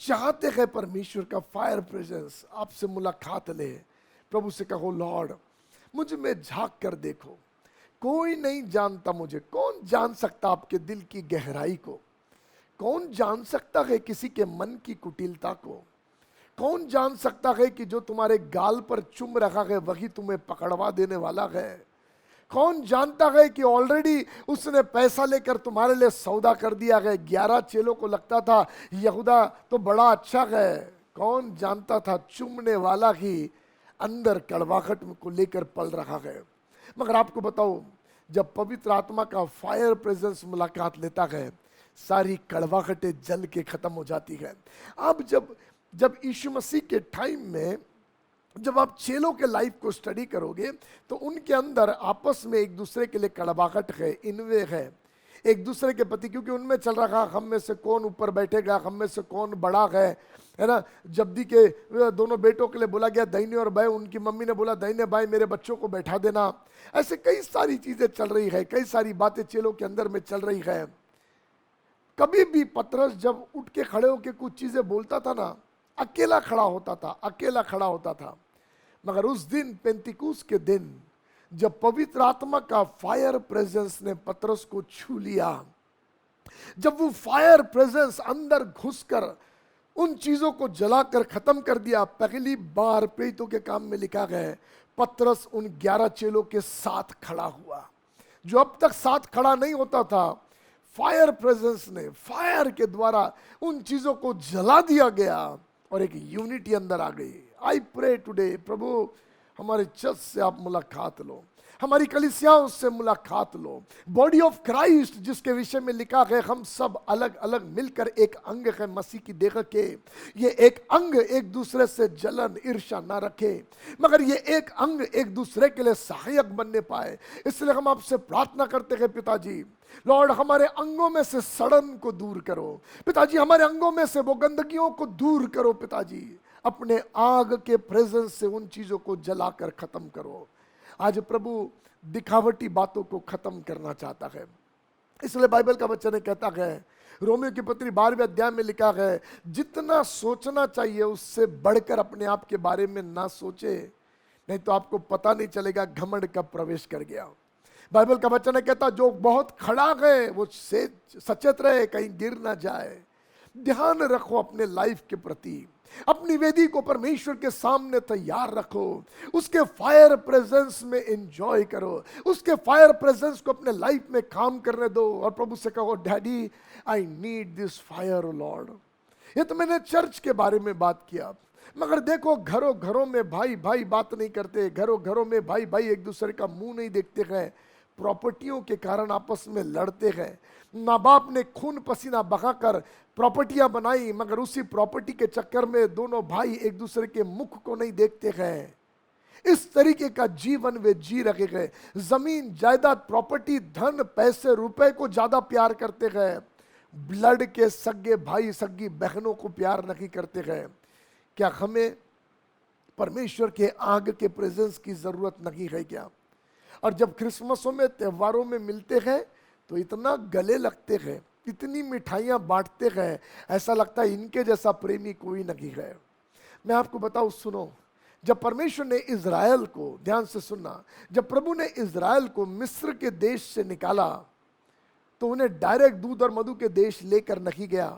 चाहते हैं परमेश्वर का फायर प्रेजेंस आपसे मुलाकात ले, प्रभु से कहो लॉर्ड मुझ में झांक कर देखो। कोई नहीं जानता मुझे, कौन जान सकता आपके दिल की गहराई को? कौन जान सकता है किसी के मन की कुटिलता को? कौन जान सकता है कि जो तुम्हारे गाल पर चुम रखा है वही तुम्हें पकड़वा देने वाला है? कौन जानता है कि ऑलरेडी उसने पैसा लेकर तुम्हारे लिए सौदा कर दिया है? 11 चेलों को लगता था यहूदा तो बड़ा अच्छा है, कौन जानता था चुमने वाला ही अंदर कड़वाहट को लेकर पल रहा है। मगर आपको बताओ, जब पवित्र आत्मा का फायर प्रेजेंस मुलाकात लेता है, सारी कड़वाहटें जल के खत्म हो जाती है। अब जब यीशु मसीह के टाइम में जब आप चेलों के लाइफ को स्टडी करोगे तो उनके अंदर आपस में एक दूसरे के लिए कड़वाहट है, इनवे है एक दूसरे के प्रति, क्योंकि उनमें चल रहा हम में से कौन ऊपर बैठेगा, हम में से कौन बड़ा है ना। जब्दी के दोनों बेटों के लिए बोला गया दाहिने और बाएं, उनकी मम्मी ने बोला दाहिने बाएं मेरे बच्चों को बैठा देना। ऐसे कई सारी चीजें चल रही है, कई सारी बातें चेलों के अंदर में चल रही है। कभी भी पतरस जब उठ के खड़े होकर कुछ चीजें बोलता था ना, अकेला खड़ा होता था, अकेला खड़ा होता था। मगर उस दिन पेंतिकुस्त के दिन जब पवित्र आत्मा का फायर प्रेजेंस ने पतरस को छू लिया, जब वो फायर प्रेजेंस अंदर घुसकर उन चीजों को जलाकर खत्म कर दिया, पहली बार प्रेरितों के काम में लिखा गया पतरस उन 11 चेलों के साथ खड़ा हुआ, जो अब तक साथ खड़ा नहीं होता था। फायर प्रेजेंस ने, फायर के द्वारा उन चीजों को जला दिया गया और एक यूनिटी अंदर आ गई। आई प्रे टुडे, प्रभु हमारे चर्च से आप मुलाकात लो, हमारी कलीसियाओं से मुलाकात लो। बॉडी ऑफ क्राइस्ट जिसके विषय में लिखा है हम सब अलग अलग मिलकर एक अंग है मसीह की देह के, ये एक अंग एक दूसरे से जलन ईर्ष्या ना रखे, मगर ये एक अंग एक दूसरे के लिए सहायक बनने पाए। इसलिए हम आपसे प्रार्थना करते हैं पिताजी, लॉर्ड हमारे अंगों में से सड़न को दूर करो पिताजी, हमारे अंगों में से वो गंदगियों को दूर करो पिताजी, अपने आग के प्रेजेंस से उन चीजों को जलाकर खत्म करो। आज प्रभु दिखावटी बातों को खत्म करना चाहता है। इसलिए बाइबल का वचन कहता है, रोमियो की पत्री 12वें अध्याय में लिखा है, जितना सोचना चाहिए उससे बढ़कर अपने आप के बारे में ना सोचे, नहीं तो आपको पता नहीं चलेगा घमंड कब प्रवेश कर गया। बाइबल का वचन कहता जो बहुत खड़ा है वो सचेत रहे कहीं गिर ना जाए। ध्यान रखो अपने लाइफ के प्रति, अपनी वेदी को परमेश्वर के सामने तैयार रखो, उसके फायर प्रेजेंस में एंजॉय करो, उसके फायर प्रेजेंस को अपने लाइफ में काम करने दो और प्रभु से कहो daddy I need this fire Lord. ये तो मैंने चर्च के बारे में बात किया, मगर देखो घरों घरों में भाई भाई बात नहीं करते, घरों घरों में भाई भाई एक दूसरे का मुंह नहीं देखते हैं, प्रॉपर्टियों के कारण आपस में लड़ते हैं। माँ बाप ने खून पसीना बहाकर प्रॉपर्टियां बनाई, मगर उसी प्रॉपर्टी के चक्कर में दोनों भाई एक दूसरे के मुख को नहीं देखते हैं। इस तरीके का जीवन वे जी रहे हैं। जमीन जायदाद प्रॉपर्टी धन पैसे रुपए को ज्यादा प्यार करते हैं, ब्लड के सगे भाई सगी बहनों को प्यार नहीं करते हैं। क्या हमें परमेश्वर के आग के प्रेजेंस की जरूरत नहीं है क्या? और जब क्रिसमसों में त्योहारों में मिलते हैं तो इतना गले लगते हैं, इतनी मिठाइयाँ बांटते हैं, ऐसा लगता है इनके जैसा प्रेमी कोई नहीं है। मैं आपको बताऊं, सुनो, जब परमेश्वर ने इज़राइल को, ध्यान से सुनना, जब प्रभु ने इज़राइल को मिस्र के देश से निकाला तो उन्हें डायरेक्ट दूध और मधु के देश लेकर नहीं गया,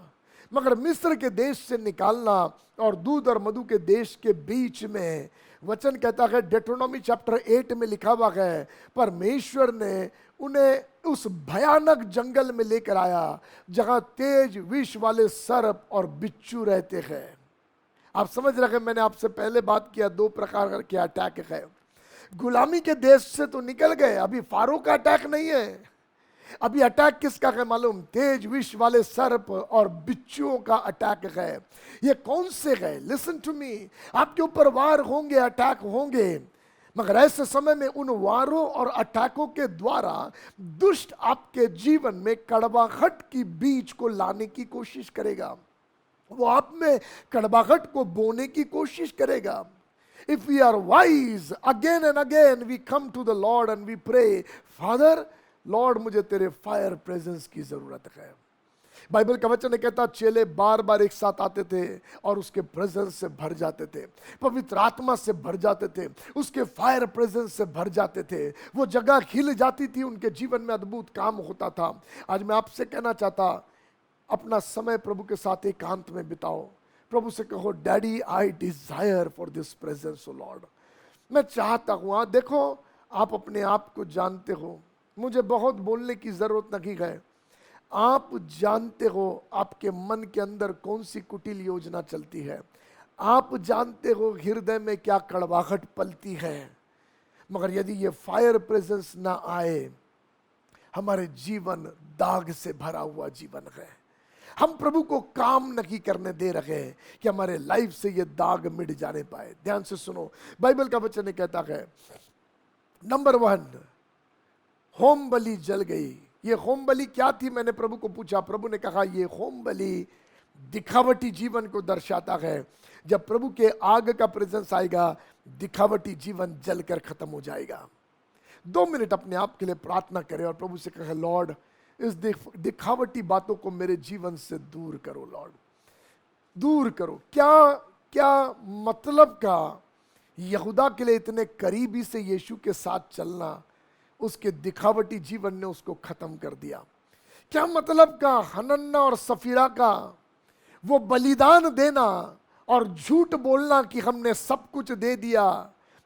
मगर मिस्र के देश से निकालना और दूध और मधु के देश के बीच में, वचन कहता है डेट्रोनॉमी चैप्टर 8 में लिखा हुआ है, परमेश्वर ने उन्हें उस भयानक जंगल में लेकर आया जहां तेज विष वाले सर्प और बिच्छू रहते हैं। आप समझ रहे हैं, मैंने आपसे पहले बात किया, दो प्रकार के अटैक है। गुलामी के देश से तो निकल गए, अभी फारो का अटैक नहीं है, अभी अटैक किसका है मालूम? तेज विष वाले सर्प और बिच्छुओं का अटैक है। ये कौन से है? लिसन टू मी, आपके ऊपर वार होंगे, अटैक होंगे, मगर ऐसे समय में उन वारों और अटैकों के द्वारा दुष्ट आपके जीवन में कड़वाहट की बीज को लाने की कोशिश करेगा, वो आप में कड़वाहट को बोने की कोशिश करेगा। If we are wise, again and again we come to the Lord and we pray, Father, Lord मुझे तेरे फायर प्रेजेंस की जरूरत है। बाइबल का वचन कहता चेले बार बार एक साथ आते थे और उसके प्रेजेंस से भर जाते थे, पवित्र आत्मा से भर जाते थे, उसके फायर प्रेजेंस से भर जाते थे, वो जगह खिल जाती थी, उनके जीवन में अद्भुत काम होता था। आज मैं आपसे कहना चाहता, अपना समय प्रभु के साथ एकांत में बिताओ, प्रभु से कहो, daddy I desire for this presence O Lord, मैं चाहता हूँ। देखो, आप अपने आप को जानते हो, मुझे बहुत बोलने की जरूरत नहीं है, आप जानते हो आपके मन के अंदर कौन सी कुटिल योजना चलती है, आप जानते हो हृदय में क्या कड़वाहट पलती है। मगर यदि ये फायर प्रेजेंस ना आए, हमारे जीवन दाग से भरा हुआ जीवन है। हम प्रभु को काम नहीं करने दे रहे हैं कि हमारे लाइफ से ये दाग मिट जाने पाए। ध्यान से सुनो, बाइबल का वचन कहता है, नंबर 1, होम बलि जल गई। ये होम बलि क्या थी? मैंने प्रभु को पूछा, प्रभु ने कहा ये होम बलि दिखावटी जीवन को दर्शाता है। जब प्रभु के आग का प्रेजेंस आएगा, दिखावटी जीवन जलकर खत्म हो जाएगा। 2 मिनट अपने आप के लिए प्रार्थना करें और प्रभु से कहे, लॉर्ड, इस दिखावटी बातों को मेरे जीवन से दूर करो, लॉर्ड दूर करो। क्या मतलब का यहूदा के लिए इतने करीबी से यीशु के साथ चलना, उसके दिखावटी जीवन ने उसको खत्म कर दिया। क्या मतलब का हनन्ना और सफीरा का वो बलिदान देना और झूठ बोलना कि हमने सब कुछ दे दिया,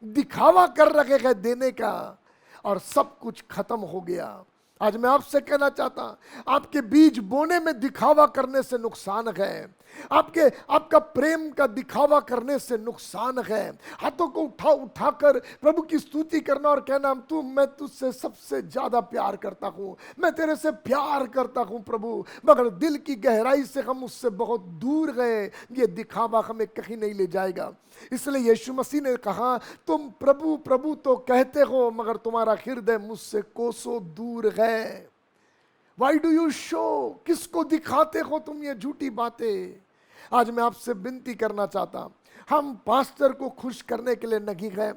दिखावा कर रखे हैं देने का, और सब कुछ खत्म हो गया। आज मैं आपसे कहना चाहता, आपके बीज बोने में दिखावा करने से नुकसान है, आपका प्रेम का दिखावा करने से नुकसान है। हाथों को उठाकर प्रभु की स्तुति करना और कहना, मैं तुझसे सबसे ज्यादा प्यार करता हूँ, मैं तेरे से प्यार करता हूँ प्रभु, मगर दिल की गहराई से हम उससे बहुत दूर गए, ये दिखावा हमें कहीं नहीं ले जाएगा। इसलिए यीशु मसीह ने कहा, तुम प्रभु प्रभु तो कहते हो, मगर तुम्हारा हृदय मुझसे कोसों दूर है। Why do you show? किसको दिखाते हो तुम ये झूठी बातें? आज मैं आपसे विनती करना चाहता, हम पास्टर को खुश करने के लिए नहीं गए,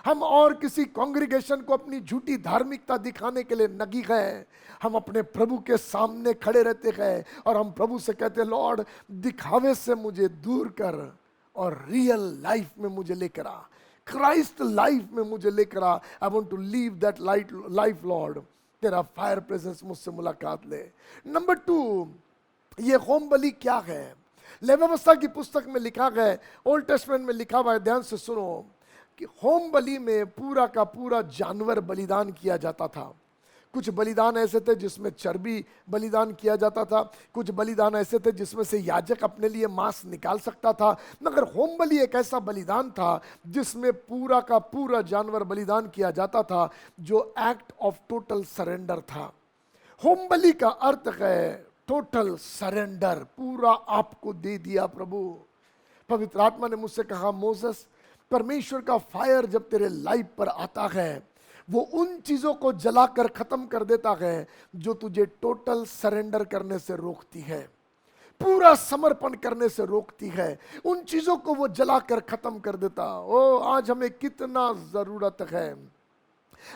हम और किसी कांग्रीगेशन को अपनी झूठी धार्मिकता दिखाने के लिए नहीं गए, हम अपने प्रभु के सामने खड़े रहते हैं और हम प्रभु से कहते, लॉर्ड, दिखावे से मुझे दूर कर और रियल लाइफ में मुझे लेकर आ, क्राइस्ट लाइफ में मुझे लेकर आ। I want to live that life lord, तेरा फायर प्रेजेंस मुझसे मुलाकात ले। नंबर 2, ये होम बलि क्या है? लेवीवस्ता की पुस्तक में लिखा गया, ओल्ड टेस्टमेंट में लिखा हुआ है, ध्यान से सुनो, कि होम बलि में पूरा का पूरा जानवर बलिदान किया जाता था। कुछ बलिदान ऐसे थे जिसमें चर्बी बलिदान किया जाता था, कुछ बलिदान ऐसे थे जिसमें से याजक अपने लिए मांस निकाल सकता था, मगर होम बलि एक ऐसा बलिदान था जिसमें पूरा का पूरा जानवर बलिदान किया जाता था, जो एक्ट ऑफ टोटल सरेंडर था। होम बलि का अर्थ है टोटल सरेंडर, पूरा आपको दे दिया प्रभु। पवित्र आत्मा ने मुझसे कहा, मोसेस, परमेश्वर का फायर जब तेरे लाइफ पर आता है, वो उन चीजों को जलाकर खत्म कर देता है जो तुझे टोटल सरेंडर करने से रोकती है, पूरा समर्पण करने से रोकती है। उन चीजों को वो जलाकर खत्म कर देता। ओ, आज हमें कितना जरूरत है।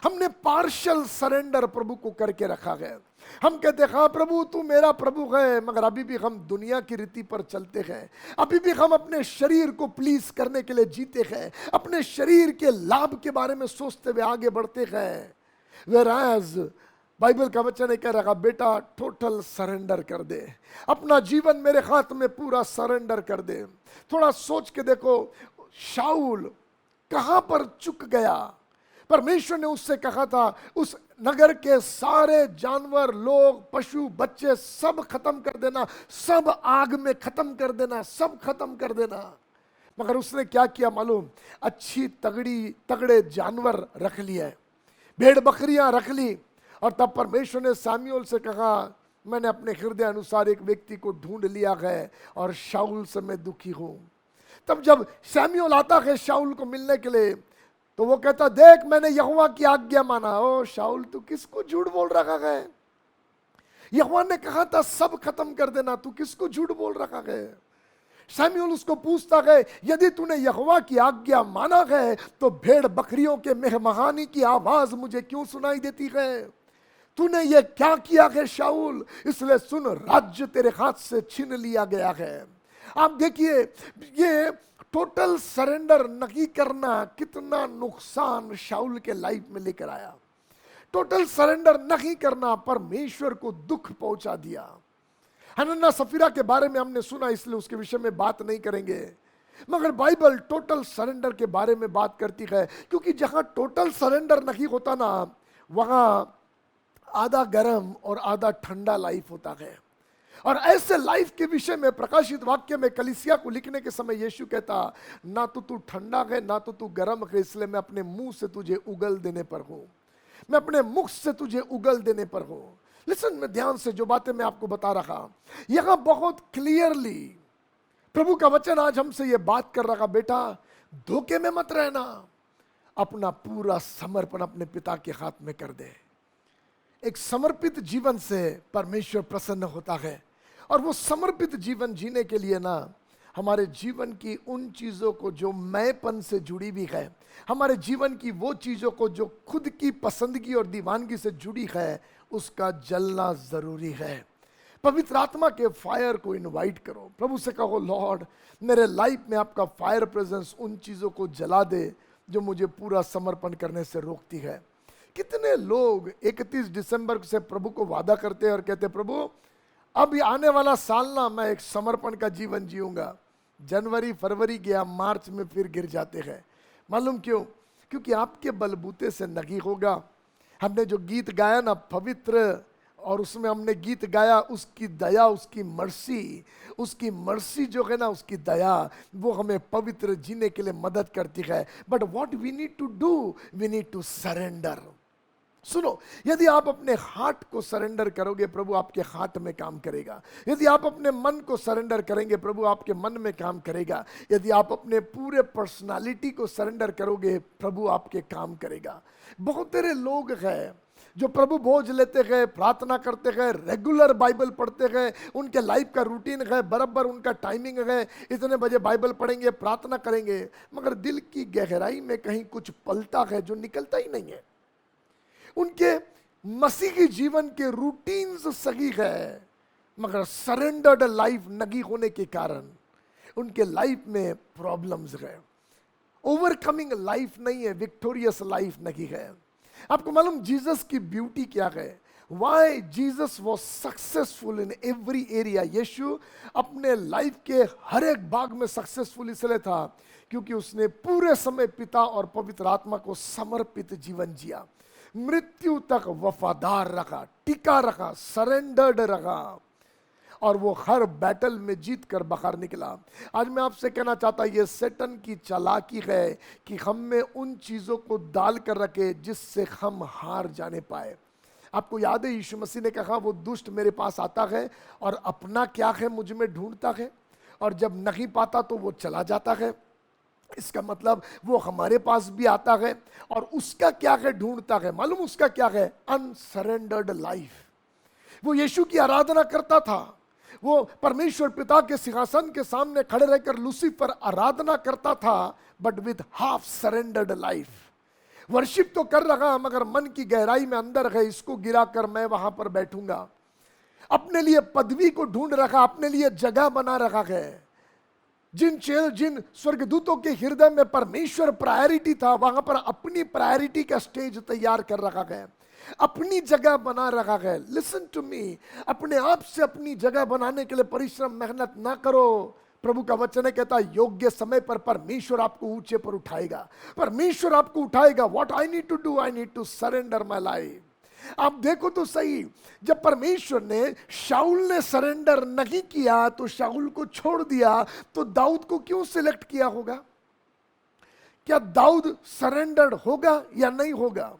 हमने पार्शियल सरेंडर प्रभु को करके रखा है। हम कहते हैं, हाँ प्रभु तू मेरा प्रभु है, मगर अभी भी हम दुनिया की रीति पर चलते हैं। अभी भी हम अपने शरीर को प्लीज करने के लिए जीते हैं, अपने शरीर के लाभ के बारे में सोचते हुए आगे बढ़ते हैं। Whereas बाइबल का वचन कह रहा, बेटा टोटल सरेंडर कर दे, अपना जीवन मेरे हाथ में पूरा सरेंडर कर दे। थोड़ा सोच के देखो, शाऊल कहां पर चुक गया। परमेश्वर ने उससे कहा था, उस नगर के सारे जानवर, लोग, पशु, बच्चे सब खत्म कर देना, सब आग में खत्म कर देना, सब खत्म कर देना। मगर उसने क्या किया मालूम? अच्छी तगड़े जानवर रख लिए, भेड़ बकरियां रख ली। और तब परमेश्वर ने सामुएल से कहा, मैंने अपने हृदय अनुसार एक व्यक्ति को ढूंढ लिया है और शाऊल से मैं दुखी हूं। तब जब सामुएल आता है शाऊल को मिलने के लिए, तो वो कहता, देख मैंने यहोवा की आज्ञा माना। ओ शाऊल, तू किसको झूठ बोल रहा है? यहोवा ने कहा था सब खत्म कर देना, तू किसको झूठ बोल रहा है? सामुएल उसको पूछता है, यदि तूने यहोवा की आज्ञा माना है तो भेड़ बकरियों के मेहमानी की आवाज मुझे क्यों सुनाई देती है? तूने ये क्या किया है शाऊल? इसलिए सुन, राज्य तेरे हाथ से छीन लिया गया है। आप देखिए, ये टोटल सरेंडर नहीं करना कितना नुकसान शाऊल के लाइफ में लेकर आया। टोटल सरेंडर नहीं करना परमेश्वर को दुख पहुंचा दिया। हनन्ना सफीरा के बारे में हमने सुना, इसलिए उसके विषय में बात नहीं करेंगे, मगर बाइबल टोटल सरेंडर के बारे में बात करती है, क्योंकि जहां टोटल सरेंडर नहीं होता ना, वहां आधा गर्म और आधा ठंडा लाइफ होता है। और ऐसे लाइफ के विषय में प्रकाशित वाक्य में कलीसिया को लिखने के समय यीशु कहता, ना तो तू ठंडा है ना तो तू गर्म है, इसलिए मैं अपने मुंह से तुझे उगल देने पर हूं, मैं अपने मुख से तुझे उगल देने पर हूं। लिसन, मैं ध्यान से जो बातें मैं आपको बता रहा, यहां बहुत क्लियरली प्रभु का वचन आज हमसे यह बात कर रहा, बेटा धोखे में मत रहना, अपना पूरा समर्पण अपने पिता के हाथ में कर दे। एक समर्पित जीवन से परमेश्वर प्रसन्न होता है, और वो समर्पित जीवन जीने के लिए ना, हमारे जीवन की उन चीज़ों को जो मैंपन से जुड़ी हुई है, हमारे जीवन की वो चीज़ों को जो खुद की पसंदगी और दीवानगी से जुड़ी है, उसका जलना ज़रूरी है। पवित्र आत्मा के फायर को इनवाइट करो, प्रभु से कहो, लॉर्ड मेरे लाइफ में आपका फायर प्रेजेंस उन चीज़ों को जला दे जो मुझे पूरा समर्पण करने से रोकती है। कितने लोग 31 दिसंबर से प्रभु को वादा करते हैं और कहते, प्रभु अब ये आने वाला साल ना मैं एक समर्पण का जीवन जीऊंगा। जनवरी फरवरी गया, मार्च में फिर गिर जाते हैं। मालूम क्यों? क्योंकि आपके बलबूते से नहीं होगा। हमने जो गीत गाया ना पवित्र, और उसमें हमने गीत गाया उसकी दया, उसकी मर्सी जो है ना, उसकी दया, वो हमें पवित्र जीने के लिए मदद करती है। But what we need to do, we need to surrender. सुनो, यदि आप अपने हार्ट को सरेंडर करोगे, प्रभु आपके हार्ट में काम करेगा। यदि आप अपने मन को सरेंडर करेंगे, प्रभु आपके मन में काम करेगा। यदि आप अपने पूरे पर्सनालिटी को सरेंडर करोगे, प्रभु आपके काम करेगा। बहुत सारे लोग हैं जो प्रभु बोझ लेते हैं, प्रार्थना करते हैं, रेगुलर बाइबल पढ़ते हैं, उनके लाइफ का रूटीन है, बराबर उनका टाइमिंग है, इतने बजे बाइबल पढ़ेंगे, प्रार्थना करेंगे, मगर दिल की गहराई में कहीं कुछ पलता है जो निकलता ही नहीं है। उनके मसीही जीवन के रूटीन्स सही है, मगर सरेंडर्ड लाइफ नहीं होने के कारण उनके लाइफ में प्रॉब्लम्स है। ओवरकमिंग लाइफ नहीं है, विक्टोरियस लाइफ नहीं है। आपको मालूम जीसस की ब्यूटी क्या है? Why Jesus was successful in every area. Yeshu अपने लाइफ के हर एक भाग में सक्सेसफुल इसलिए था क्योंकि उसने पूरे समय पिता और पवित्र आत्मा को समर्पित जीवन जिया। मृत्यु तक वफादार रखा, टिका रखा, सरेंडर्ड रखा और वो हर बैटल में जीत कर बाहर निकला। आज मैं आपसे कहना चाहता ये शैतान की चालाकी है कि हम में उन चीज़ों को डाल कर रखे जिससे हम हार जाने पाए। आपको याद है यीशु मसीह ने कहा वो दुष्ट मेरे पास आता है और अपना क्या है मुझ में ढूंढता है और जब नहीं पाता तो वो चला जाता है। इसका मतलब वो हमारे पास भी आता है और उसका क्या है ढूंढता है। मालूम उसका क्या है? अनसरेंडर्ड लाइफ। वो यीशु की आराधना करता था, वो परमेश्वर पिता के सिंहासन के सामने खड़े रहकर लूसीफर आराधना करता था, but with half surrendered life. Worship तो कर रहा मगर मन की गहराई में अंदर है इसको गिराकर मैं वहां पर बैठूंगा। अपने लिए पदवी को ढूंढ रखा, अपने लिए जगह बना रखा है। जिन स्वर्गदूतों के हृदय में परमेश्वर प्रायोरिटी था वहां पर अपनी प्रायोरिटी का स्टेज तैयार कर रखा है, अपनी जगह बना रखा है। लिसन टू मी, अपने आप से अपनी जगह बनाने के लिए परिश्रम मेहनत ना करो। प्रभु का वचन है कहता योग्य समय पर परमेश्वर आपको ऊंचे पर उठाएगा, परमेश्वर आपको उठाएगा। What I need to do, I need to surrender my life. आप देखो तो सही, जब परमेश्वर ने शाऊल ने सरेंडर नहीं किया तो शाऊल को छोड़ दिया, तो दाऊद को क्यों सिलेक्ट किया होगा? क्या दाऊद सरेंडर्ड होगा या नहीं होगा?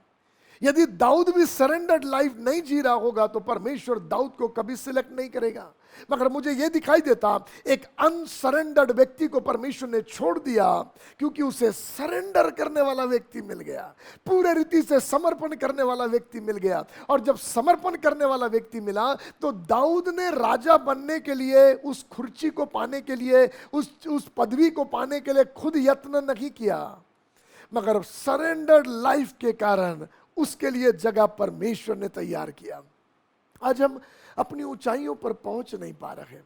यदि दाऊद भी सरेंडर्ड लाइफ नहीं जी रहा होगा तो परमेश्वर दाऊद को कभी सिलेक्ट नहीं करेगा। मगर मुझे यह दिखाई देता एक अनसरेंडर्ड व्यक्ति को परमेश्वर ने छोड़ दिया क्योंकि उसे सरेंडर करने वाला व्यक्ति मिल गया, पूरे रीति से समर्पण करने वाला व्यक्ति मिल गया। और जब समर्पण करने वाला व्यक्ति मिला तो दाऊद ने राजा बनने के लिए, उस खुर्ची को पाने के लिए, उस पदवी को पाने के लिए खुद यत्न नहीं किया, मगर सरेंडर्ड लाइफ के कारण उसके लिए जगह परमेश्वर ने तैयार किया। आज हम अपनी ऊंचाइयों पर पहुंच नहीं पा रहे।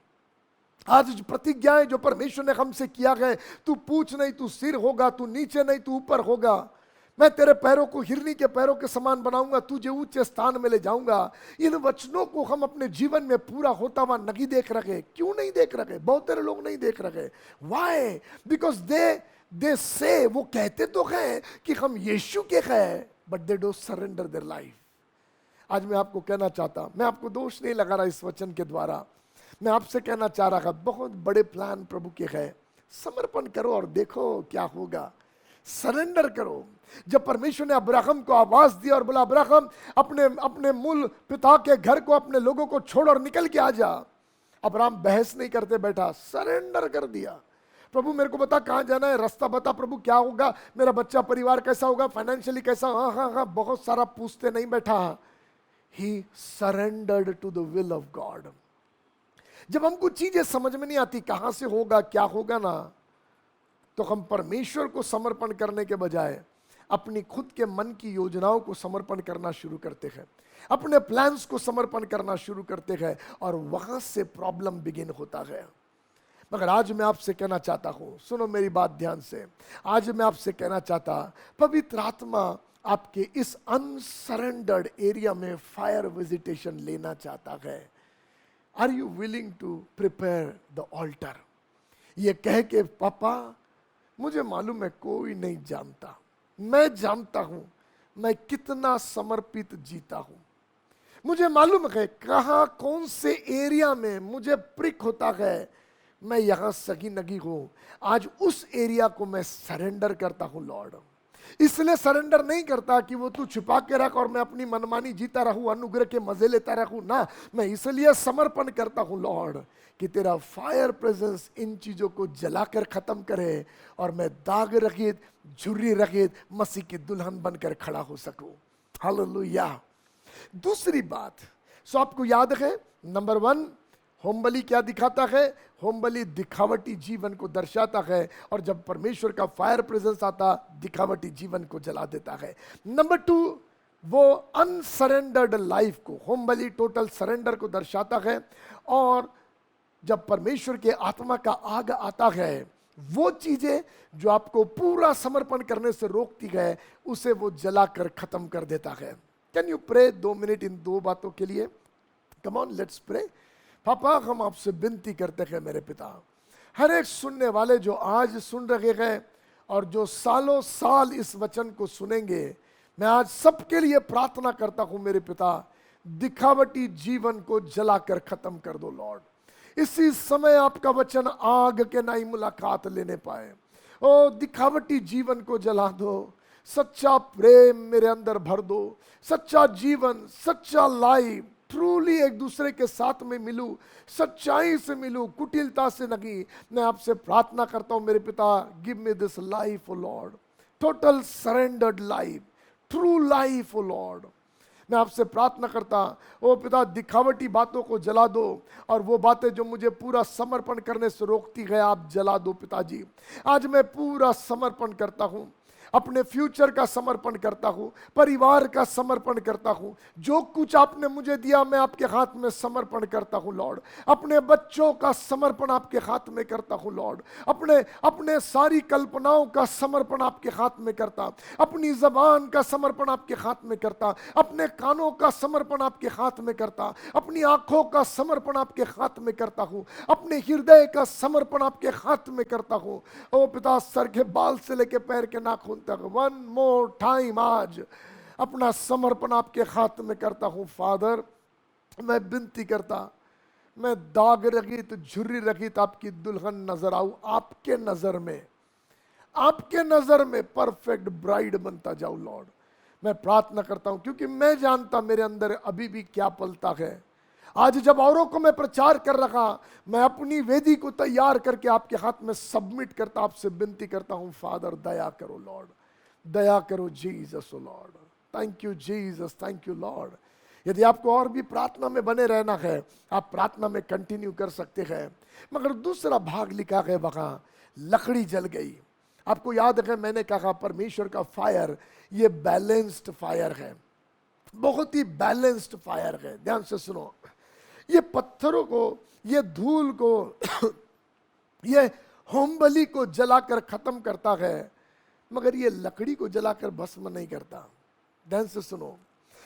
आज जो प्रतिज्ञाएं जो परमेश्वर ने हमसे किया है, तू पूछ नहीं तू सिर होगा, तू नीचे नहीं तू ऊपर होगा, मैं तेरे पैरों को हिरनी के पैरों के समान बनाऊंगा, तुझे ऊंचे स्थान में ले जाऊंगा। इन वचनों को हम अपने जीवन में पूरा होता हुआ नहीं देख रहे। क्यों नहीं देख रहे? बहुत सारे लोग नहीं देख रहे। व्हाई? बिकॉज दे से, वो कहते तो हैं कि हम यीशु के हैं, but they don't surrender their life. आज मैं आपको कहना चाहता, मैं आपको दोष नहीं लगा रहा इस वचन के द्वारा, मैं आपसे कहना चाह रहा था बहुत बड़े प्लान प्रभु के हैं। समर्पण करो और देखो क्या होगा। सरेंडर करो। जब परमेश्वर ने अब्राहम को आवाज दिया और बोला अब्राहम अपने मूल पिता के घर को, अपने लोगों को छोड़ और निकल के आ जा, अब्राहम बहस नहीं करते बैठा, सरेंडर कर दिया। प्रभु मेरे को बता कहाँ जाना है, रास्ता बता प्रभु, क्या होगा, मेरा बच्चा परिवार कैसा होगा, फाइनेंशियली कैसा, हाँ बहुत सारा पूछते नहीं बैठा। He surrendered to the will of God. जब हमको चीजें समझ में नहीं आती कहां से होगा क्या होगा ना, तो हम परमेश्वर को समर्पण करने के बजाय अपनी खुद के मन की योजनाओं को समर्पण करना शुरू करते हैं, अपने प्लान्स को समर्पण करना शुरू करते हैं और वहां से प्रॉब्लम बिगिन होता है। मगर आज मैं आपसे कहना चाहता हूं, सुनो मेरी बात ध्यान से, आज मैं आपसे कहना चाहता पवित्र आत्मा आपके इस अनसरेंडर्ड एरिया में फायर विजिटेशन लेना चाहता है। Are you willing to prepare the altar? ये कह के पापा मुझे मालूम है कोई नहीं जानता, मैं जानता हूं मैं कितना समर्पित जीता हूं, मुझे मालूम है कहां कौन से एरिया में मुझे प्रिक होता है, मैं यहां सगी नगी हूं। आज उस एरिया को मैं सरेंडर करता हूं लॉर्ड। इसलिए सरेंडर नहीं करता कि वो तू छुपा के रख और मैं अपनी मनमानी जीता रहूं, अनुग्रह के मजे लेता रहूं ना, मैं इसलिए समर्पण करता हूं लॉर्ड कि तेरा फायर प्रेजेंस इन चीजों को जलाकर खत्म करे और मैं दाग रहित, झुर्री रहित मसीह की दुल्हन बनकर खड़ा हो सकूं। हालेलुया। दूसरी बात, सो आपको याद है, नंबर 1 होम बलि क्या दिखाता है? होम बलि दिखावटी जीवन को दर्शाता है और जब परमेश्वर का फायर प्रेजेंस आता दिखावटी जीवन को जला देता है। नंबर 2 वो अनसरेंडर्ड लाइफ को, होम बलि टोटल सरेंडर को दर्शाता है और जब परमेश्वर के आत्मा का आग आता है वो चीजें जो आपको पूरा समर्पण करने से रोकती है उसे वो जलाकर खत्म कर देता है। कैन यू प्रे 2 मिनट इन 2 बातों के लिए? Come on let's pray. पापा हम आपसे विनती करते हैं मेरे पिता, हर एक सुनने वाले जो आज सुन रहे हैं और जो सालों साल इस वचन को सुनेंगे, मैं आज सबके लिए प्रार्थना करता हूं मेरे पिता, दिखावटी जीवन को जलाकर खत्म कर दो लॉर्ड। इसी समय आपका वचन आग के नाई मुलाकात लेने पाए। ओ दिखावटी जीवन को जला दो, सच्चा प्रेम मेरे अंदर भर दो, सच्चा जीवन, सच्चा लाइफ, ट्रूली एक दूसरे के साथ में मिलूं, सच्चाई से मिलूं, कुटिलता से नहीं। मैं आपसे प्रार्थना करता हूं मेरे पिता, give me this life O Lord, total surrendered life, true life O Lord. मैं आपसे प्रार्थना करता, ओ पिता, दिखावटी बातों को जला दो, और वो बातें जो मुझे पूरा समर्पण करने से रोकती है आप जला दो पिताजी। आज मैं पूरा समर्पण करता हूं, अपने फ्यूचर का समर्पण करता हूं, परिवार का समर्पण करता हूं, जो कुछ आपने मुझे दिया मैं आपके हाथ में समर्पण करता हूं लॉर्ड। अपने बच्चों का समर्पण आपके हाथ में करता हूं लॉर्ड। अपने सारी कल्पनाओं का समर्पण आपके हाथ में करता, अपनी जबान का समर्पण आपके हाथ में करता, अपने कानों का समर्पण आपके हाथ में करता, अपनी आंखों का समर्पण आपके हाथ में करता हूं, अपने हृदय का समर्पण आपके हाथ में करता हूं। ओ पिता, सर के बाल से लेके पैर के नाखून तक वन मोर टाइम आज अपना समर्पण आपके हाथ में करता हूं फादर। मैं विनती करता, मैं दाग रहित, झुर्री रहित आपकी दुल्हन नजर आऊं, आपके नजर में, आपके नजर में परफेक्ट ब्राइड बनता जाऊं लॉर्ड। मैं प्रार्थना करता हूं क्योंकि मैं जानता मेरे अंदर अभी भी क्या पलता है। आज जब औरों को मैं प्रचार कर रहा, मैं अपनी वेदी को तैयार करके आपके हाथ में सबमिट करता, आपसे विनती करता हूं फादर, दया करो लॉर्ड, दया करो Jesus O Lord. Thank you Jesus, thank you Lord. यदि आपको और भी प्रार्थना में बने रहना है, आप प्रार्थना में कंटिन्यू कर सकते हैं। मगर दूसरा भाग लिखा है वहां, लकड़ी जल गई। आपको याद है मैंने कहा परमेश्वर का फायर ये बैलेंस्ड फायर है, बहुत ही बैलेंस्ड फायर है। ध्यान से सुनो, ये पत्थरों को, ये धूल को, ये होम बलि को जलाकर खत्म करता है, मगर ये लकड़ी को जलाकर भस्म नहीं करता। ध्यान से सुनो,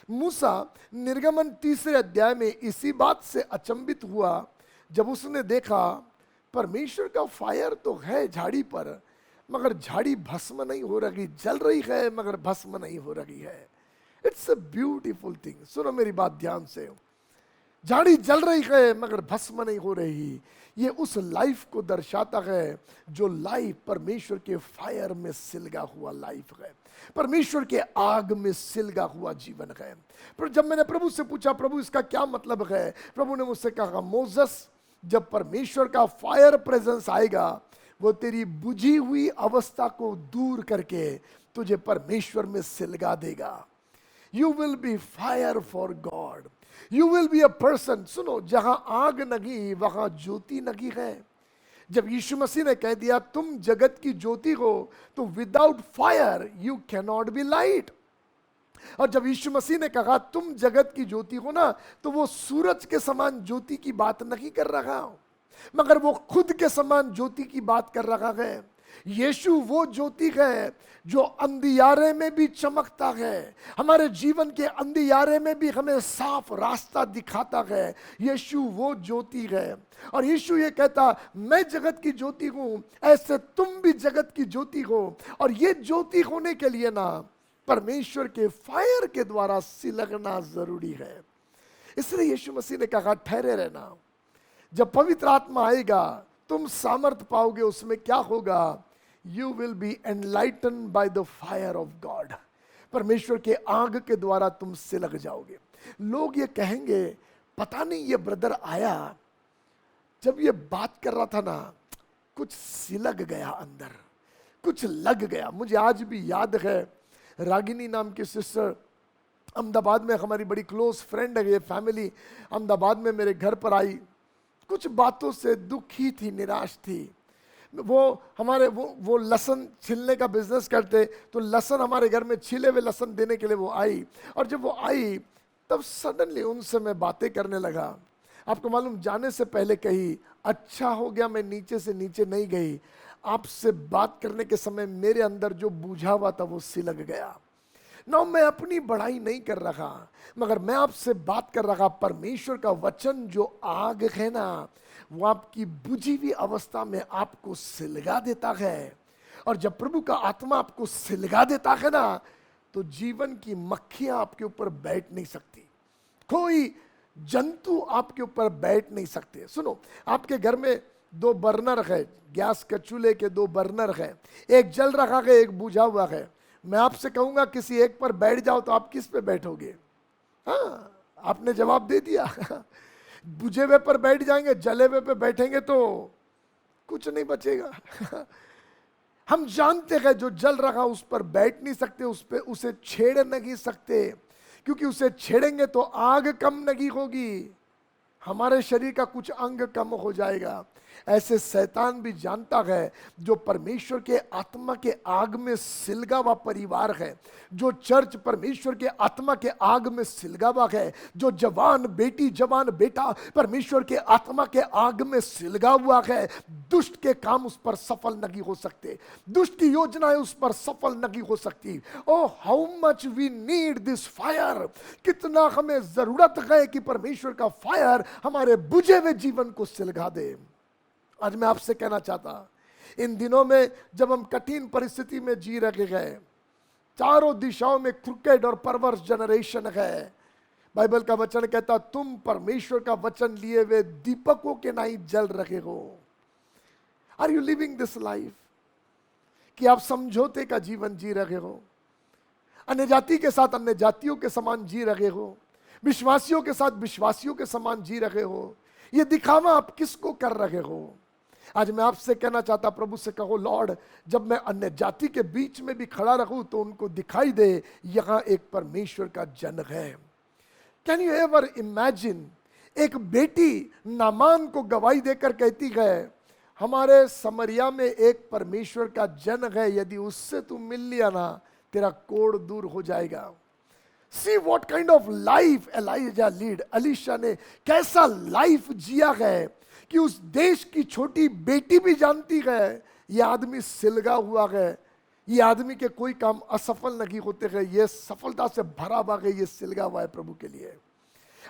मूसा निर्गमन 3 अध्याय में इसी बात से अचंभित हुआ जब उसने देखा परमेश्वर का फायर तो है झाड़ी पर, मगर झाड़ी भस्म नहीं हो रही, जल रही है मगर भस्म नहीं हो रही है। It's a beautiful thing. सुनो मेरी बात ध्यान से, झाड़ी जल रही है मगर भस्म नहीं हो रही। ये उस लाइफ को दर्शाता है जो लाइफ परमेश्वर के फायर में सिलगा हुआ लाइफ है, परमेश्वर के आग में सिलगा हुआ जीवन है। पर जब मैंने प्रभु से पूछा, प्रभु इसका क्या मतलब है, प्रभु ने मुझसे कहा, मोसेस, जब परमेश्वर का फायर प्रेजेंस आएगा, वो तेरी बुझी हुई अवस्था को दूर करके तुझे परमेश्वर में सिलगा देगा। You will B fire for God, you will be a person. सुनो, जहां आग नहीं वहां ज्योति नहीं है। जब यीशु मसीह ने कह दिया तुम जगत की ज्योति हो, तो without fire you can not be light. और जब यीशु मसीह ने कहा तुम जगत की ज्योति हो ना, तो वो सूरज के समान ज्योति की बात नहीं कर रहा, मगर वो खुद के समान ज्योति की बात कर रहा है। यीशु वो ज्योति है जो अंधियारे में भी चमकता है, हमारे जीवन के अंधियारे में भी हमें साफ रास्ता दिखाता है। यीशु वो ज्योति है, और यीशु ये कहता मैं जगत की ज्योति हूं, ऐसे तुम भी जगत की ज्योति हो। और ये ज्योति होने के लिए ना परमेश्वर के फायर के द्वारा सिलगना जरूरी है। इसलिए यीशु मसीह ने कहा ठहरे रहना, जब पवित्र आत्मा आएगा तुम सामर्थ पाओगे। उसमें क्या होगा, you will B enlighten by the fire of God. परमेश्वर के आग के द्वारा तुम सिलग जाओगे। लोग ये कहेंगे पता नहीं ये ब्रदर आया, जब ये बात कर रहा था ना कुछ सिलग गया अंदर, कुछ लग गया। मुझे आज भी याद है, रागिनी नाम की सिस्टर अहमदाबाद में, हमारी बड़ी क्लोज फ्रेंड है, ये फैमिली अहमदाबाद में मेरे घर पर आई। कुछ बातों से दुखी थी, निराश थी। वो हमारे वो लहसुन छिलने का बिजनेस करते, तो लहसुन हमारे घर में छिले हुए लहसुन देने के लिए वो आई। और जब वो आई तब सडनली उनसे मैं बातें करने लगा। आपको मालूम, जाने से पहले कही अच्छा हो गया मैं नीचे से नीचे नहीं गई। आपसे बात करने के समय मेरे अंदर जो बूझा हुआ था वो सिलग गया। ना मैं अपनी बढ़ाई नहीं कर रहा, मगर मैं आपसे बात कर रहा, परमेश्वर का वचन जो आग है ना, वो आपकी बुझी हुई अवस्था में आपको सिलगा देता है। और जब प्रभु का आत्मा आपको सिलगा देता है ना, तो जीवन की मक्खियां आपके ऊपर बैठ नहीं सकती, कोई जंतु आपके ऊपर बैठ नहीं सकते। सुनो, आपके घर में 2 बर्नर है, गैस के चूल्हे के 2 बर्नर है, एक जल रखा है, एक बुझा हुआ है। मैं आपसे कहूंगा किसी एक पर बैठ जाओ तो आप किस पे बैठोगे? हाँ, आपने जवाब दे दिया। बुझे हुए पर बैठ जाएंगे, जले हुए पे बैठेंगे तो कुछ नहीं बचेगा। हम जानते हैं जो जल रहा उस पर बैठ नहीं सकते, उस पे उसे छेड़ नहीं सकते, क्योंकि उसे छेड़ेंगे तो आग कम नहीं होगी, हमारे शरीर का कुछ अंग कम हो जाएगा। ऐसे शैतान भी जानता है जो परमेश्वर के आत्मा के आग में सिलगा हुआ परिवार है, जो चर्च परमेश्वर के आत्मा के आग में सिलगा हुआ है, जो जवान बेटी जवान बेटा परमेश्वर के आत्मा के आग में सिलगा हुआ है, दुष्ट के काम उस पर सफल नहीं हो सकते, दुष्ट की योजनाएं उस पर सफल नहीं हो सकती। Oh how much we need this fire, कितना हमें जरूरत है कि परमेश्वर का फायर हमारे बुझे हुए जीवन को सिलगा दे। आज मैं आपसे कहना चाहता, इन दिनों में जब हम कठिन परिस्थिति में जी रहे हैं, चारों दिशाओं में क्रिकेट और परवर्स जनरेशन है, बाइबल का वचन कहता तुम परमेश्वर का वचन लिए हुए दीपकों के नहीं जल रहे हो। Are you living this life कि आप समझौते का जीवन जी रहे हो, अन्य जाति के साथ अन्य जातियों के समान जी रहे हो, विश्वासियों के साथ विश्वासियों के समान जी रहे हो? ये दिखावा आप किसको कर रहे हो? आज मैं आपसे कहना चाहता, प्रभु से कहो, लॉर्ड जब मैं अन्य जाति के बीच में भी खड़ा रहूं तो उनको दिखाई दे यहां एक परमेश्वर का जन है। कैन यू एवर इमेजिन, एक बेटी नामान को गवाही देकर कहती है हमारे समरिया में एक परमेश्वर का जन है, यदि उससे तू मिल लिया ना तेरा कोड़ दूर हो जाएगा। See what kind of life Elijah lead, Alisha ने कैसा लाइफ जिया है कि उस देश की छोटी बेटी भी जानती है ये आदमी सिलगा हुआ है, ये आदमी के कोई काम असफल नहीं होते हैं, ये सफलता से भरा हुआ है, ये सिलगा हुआ है प्रभु के लिए।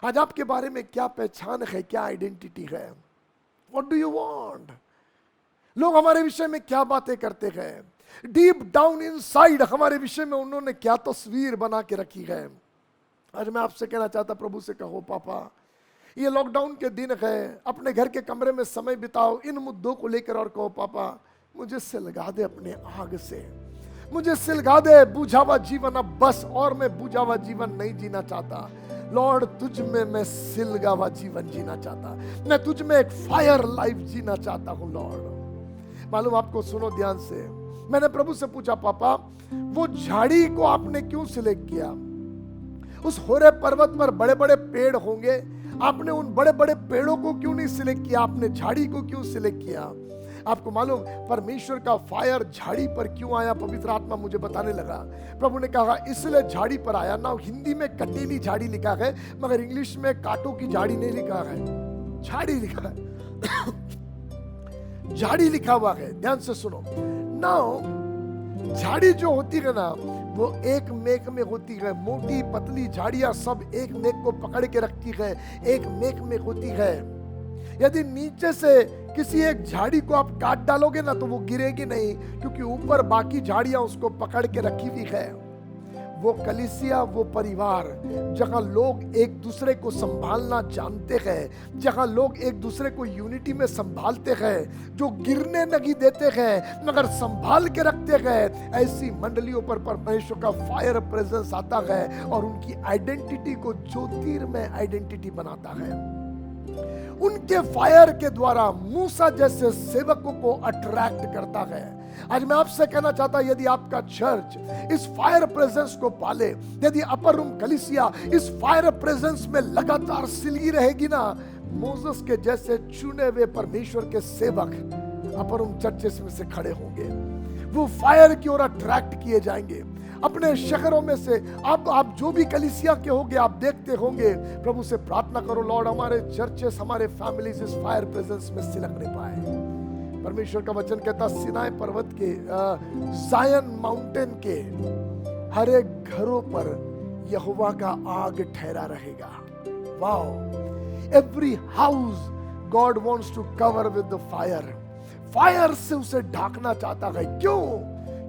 आज आपके बारे में क्या पहचान है, क्या आइडेंटिटी है? What do you want? लोग हमारे विषय में क्या बातें करते हैं, डीप डाउन इनसाइड हमारे विषय में उन्होंने क्या तस्वीर बना के रखी है। आज मैं आपसे कहना चाहता, प्रभु से कहो पापा ये लॉकडाउन के दिन है, अपने घर के कमरे में समय बिताओ इन मुद्दों को लेकर और कहो पापा मुझे सिलगा दे अपने आग से, मुझे सिलगा दे बुझा हुआ जीवन, अब बस और मैं बुझा हुआ जीवन नहीं जीना चाहता। लॉर्ड तुझ में मैं सिलगा हुआ जीवन जीना चाहता, मैं तुझ में एक फायर लाइफ जीना चाहता हूँ लॉर्ड। मालूम आपको, सुनो ध्यान से, मैंने प्रभु से पूछा पापा वो झाड़ी को आपने क्यों सिलेक्ट किया? उस होरे पर्वत पर बड़े बड़े पेड़ होंगे, आपने उन बड़े बड़े पेड़ों को क्यों नहीं सिलेक्ट किया, आपने झाड़ी को क्यों सिलेक्ट किया? आपको मालूम परमेश्वर का फायर झाड़ी पर क्यों आया? पवित्र आत्मा मुझे बताने लगा, प्रभु ने कहा इसलिए झाड़ी पर आया ना। हिंदी में कटेली झाड़ी लिखा है मगर इंग्लिश में कांटों की झाड़ी नहीं लिखा है, झाड़ी लिखा है। झाड़ी लिखा हुआ है, ध्यान से सुनो। नाउ झाड़ी जो होती है ना वो एक मेक में होती है, मोटी पतली झाड़ियां सब एक मेक को पकड़ के रखती है, एक मेक में होती है। यदि नीचे से किसी एक झाड़ी को आप काट डालोगे ना तो वो गिरेगी नहीं, क्योंकि ऊपर बाकी झाड़ियां उसको पकड़ के रखी हुई है। वो कलीसिया, वो परिवार जहां लोग एक दूसरे को संभालना जानते हैं, जहां लोग एक दूसरे को यूनिटी में संभालते हैं, जो गिरने नहीं देते हैं मगर संभाल के रखते हैं, ऐसी मंडलियों पर परमेश्वर का फायर प्रेजेंस आता है और उनकी आइडेंटिटी को ज्योतिर्मय आइडेंटिटी बनाता है। उनके फायर के द्वारा मूसा जैसे सेवकों को अट्रैक्ट करता है। आज मैं आपसे कहना चाहता, यदि आपका चर्च इस फायर प्रेजेंस को पाले, यदि अपर रूम कलीसिया इस फायर प्रेजेंस में लगातार सिलगी रहेगी ना, मोसेस के जैसे चुने हुए परमेश्वर के सेवक अपर रूम चर्चेस में से खड़े होंगे, वो फायर की ओर अट्रैक्ट किए जाएंगे। अपने शहरों में से आप जो भी कलीसिया के होंगे, आप देखते होंगे, प्रभु से प्रार्थना करो लॉर्ड हमारे चर्चेस, हमारे फैमिलीज इस फायर प्रेजेंस में सिलक नहीं पाए। परमेश्वर का वचन कहता सिनाई पर्वत के, जायन माउंटेन के हर एक घरों पर यहोवा का आग ठहरा रहेगा। Wow, every house God wants to cover with the fire. Fire से उसे ढांकना चाहता है। क्यों?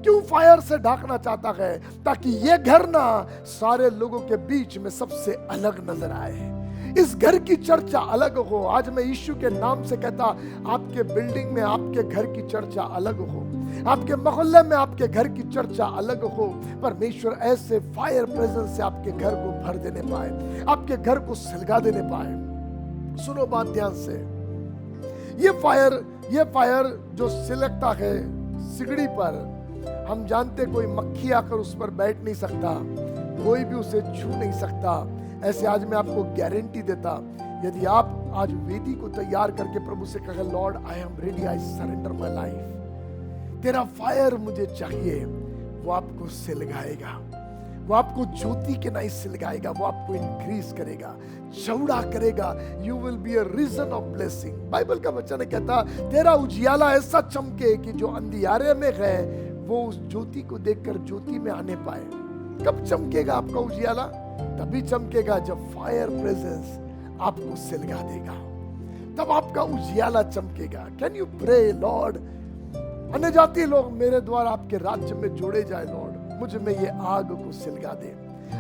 क्यों फायर से ढाकना चाहता है? ताकि ये घर ना सारे लोगों के बीच में सबसे अलग नजर आए, इस घर की चर्चा अलग हो। आज मैं यीशु के नाम से कहता, आपके बिल्डिंग में आपके घर की चर्चा अलग हो, आपके मोहल्ले में आपके घर की चर्चा अलग हो। परमेश्वर ऐसे फायर प्रेजेंस से आपके घर को भर देने पाए, आपके घर को सिलगा देने पाए। सुनो बात ध्यान से, ये फायर जो सिलकता है सिगड़ी पर, हम जानते कोई मक्खी आकर उस पर बैठ नहीं सकता, कोई भी उसे छू नहीं सकता। ऐसे आज मैं आपको गारंटी देता, यदि आप आज वेदी को तैयार करके प्रभु से कहे, Lord I am ready, I surrender my life, तेरा फायर मुझे चाहिए, वो आपको सिलगाएगा, वो आपको ज्योति के नहीं सिलगाएगा, वो आपको इंक्रीज करेगा, चौड़ा करेगा। You will be a reason of blessing. Bible का वचन कहता, तेरा उजियाला ऐसा चमके कि जो अंधियारे में है वो उस ज्योति को देखकर ज्योति में आने पाए। कब चमकेगा आपका उजियाला? तभी चमकेगा जब फायर प्रेजेंस आपको सिलगा देगा, तब आपका उजियाला चमकेगा। कैन यू प्रे, लॉर्ड अन्य जाति लोग मेरे द्वारा आपके राज्य में जोड़े जाए, लॉर्ड मुझ में ये आग को सिलगा दे।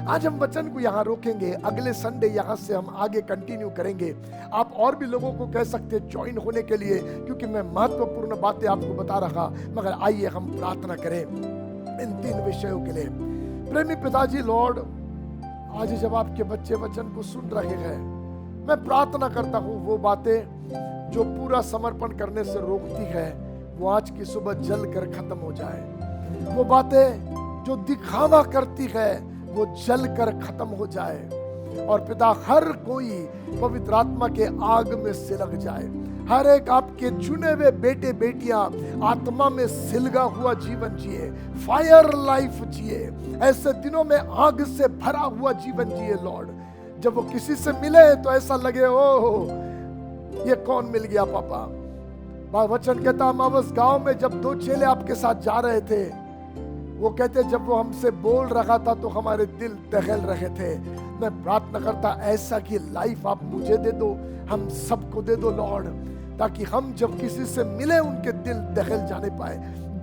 आज हम वचन को यहाँ रोकेंगे, अगले संडे यहाँ से हम आगे कंटिन्यू करेंगे। आप और भी लोगों को कह सकते ज्वाइन होने के लिए, क्योंकि मैं महत्वपूर्ण बातें आपको बता रहा। मगर आइए हम प्रार्थना करें इन 3 विषयों के लिए। प्रेमी पिताजी, लॉर्ड आज जब आपके बच्चे वचन को सुन रहे हैं, मैं प्रार्थना करता हूँ वो बातें जो पूरा समर्पण करने से रोकती है, वो आज की सुबह जल कर खत्म हो जाए। वो बातें जो दिखावा करती है वो जल कर खत्म हो जाए। और पिता, हर कोई पवित्र आत्मा के आग में सिलग जाए। हर एक आपके चुने हुए बेटे बेटियां आत्मा में सिलगा हुआ जीवन जिए, फायर लाइफ जिए, ऐसे दिनों में आग से भरा हुआ जीवन जिए। लॉर्ड, जब वो किसी से मिले तो ऐसा लगे, ओह ये कौन मिल गया पापा। वचन कहता, अमावस गांव में जब 2 चेले आपके साथ जा रहे थे, वो कहते जब वो हमसे बोल रहा था तो हमारे दिल दहल रहे थे। मैं प्रार्थना करता ऐसा की लाइफ आप मुझे दे दो, हम सबको दे दो लॉर्ड, ताकि हम जब किसी से मिले उनके दिल दहल जाने पाए,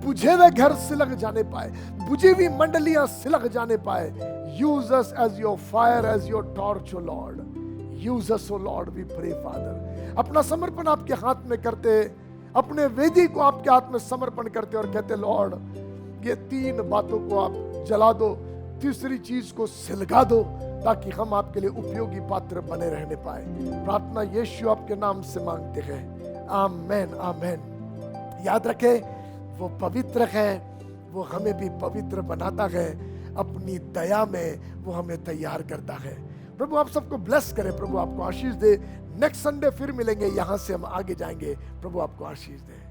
बुझे हुए घर सिलग जाने पाए, बुझी हुई मंडलियां सिलग जाने पाए। Use us as your fire, as your torch O Lord, use us O Lord, we pray Father. अपना समर्पण आपके हाथ में करते, अपने वेदी को आपके हाथ में समर्पण करते और कहते, लॉर्ड ये 3 बातों को आप जला दो, तीसरी चीज को सिलगा दो, ताकि हम आपके लिए उपयोगी पात्र बने रहने पाए। प्रार्थना यीशु आपके नाम से मांगते हैं, आमेन आमेन। याद रखें, वो पवित्र है, वो हमें भी पवित्र बनाता है, अपनी दया में वो हमें तैयार करता है। प्रभु आप सबको ब्लेस करे, प्रभु आपको आशीष दे। नेक्स्ट संडे फिर मिलेंगे, यहां से हम आगे जाएंगे। प्रभु आपको आशीष दे।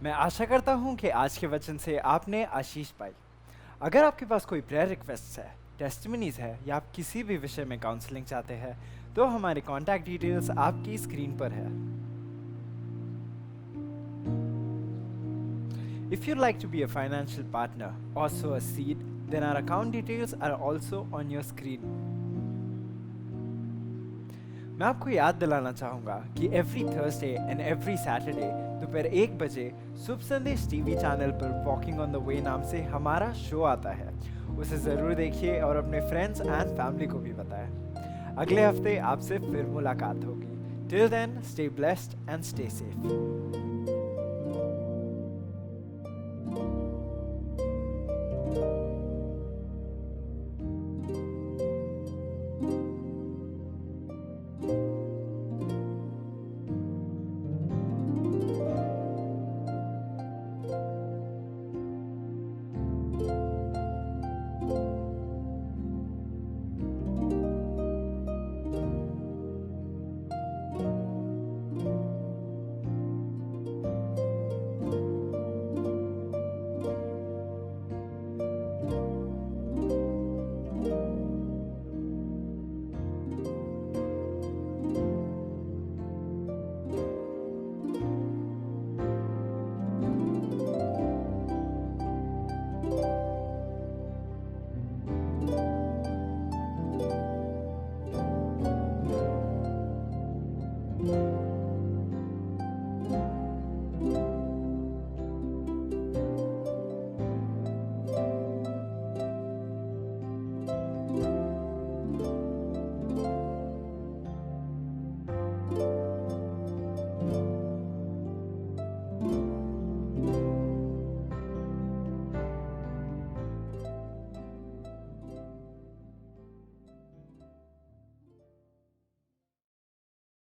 मैं आशा करता हूं कि आज के वचन से आपने आशीष पाई। अगर आपके पास कोई प्रेयर रिक्वेस्ट है, टेस्टिमनीज है, या आप किसी भी विषय में काउंसलिंग चाहते हैं, तो हमारे कॉन्टैक्ट डिटेल्स आपकी स्क्रीन पर है। If you'd like to be a financial partner or sow a seed, then our account details are also on your screen. मैं आपको याद दिलाना चाहूँगा कि every Thursday and every Saturday दोपहर 1 बजे शुभ संदेश टीवी चैनल पर वॉकिंग ऑन द वे नाम से हमारा शो आता है। उसे ज़रूर देखिए और अपने फ्रेंड्स एंड फैमिली को भी बताएं। अगले हफ्ते आपसे फिर मुलाकात होगी। Till then, stay blessed and stay safe.